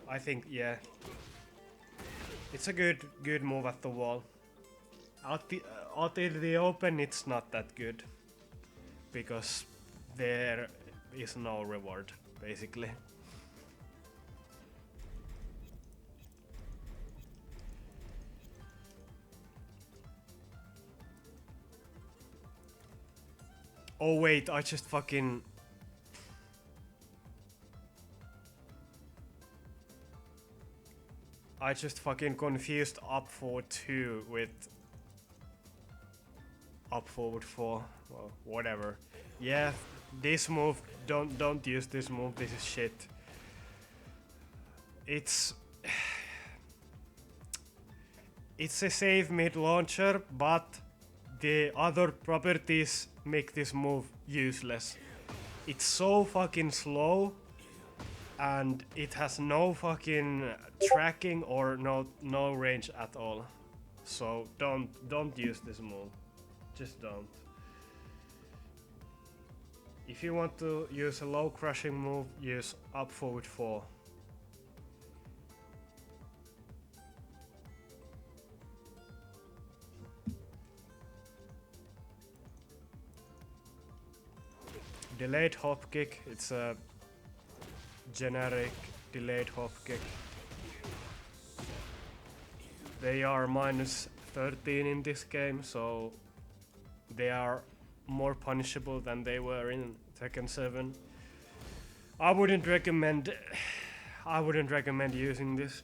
S1: I think, yeah, it's a good move at the wall. Out in the open, it's not that good because there is no reward, basically. Oh wait, I just fucking... confused up forward 2 with up forward 4. Well, whatever. Yeah, this move, don't use this move, this is shit. It's a safe mid launcher, but the other properties make this move useless. It's so fucking slow, and it has no fucking tracking or no range at all. So don't use this move. Just don't. If you want to use a low crushing move, use up forward 4. Delayed hop kick, it's a generic delayed hop kick. They are minus 13 in this game, so they are more punishable than they were in Tekken 7. I wouldn't recommend using this.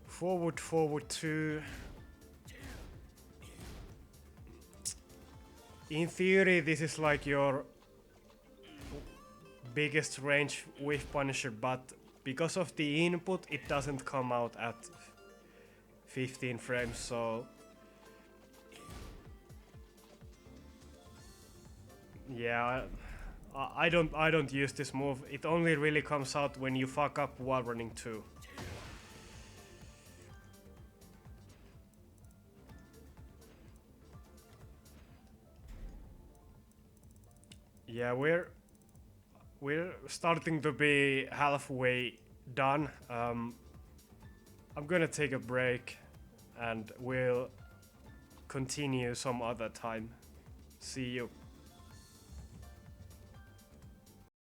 S1: Forward 2. In theory, this is like your biggest range with Punisher, but because of the input, it doesn't come out at 15 frames, so yeah, I don't use this move. It only really comes out when you fuck up while running 2. Yeah, we're starting to be halfway done. I'm gonna take a break and we'll continue some other time. See you.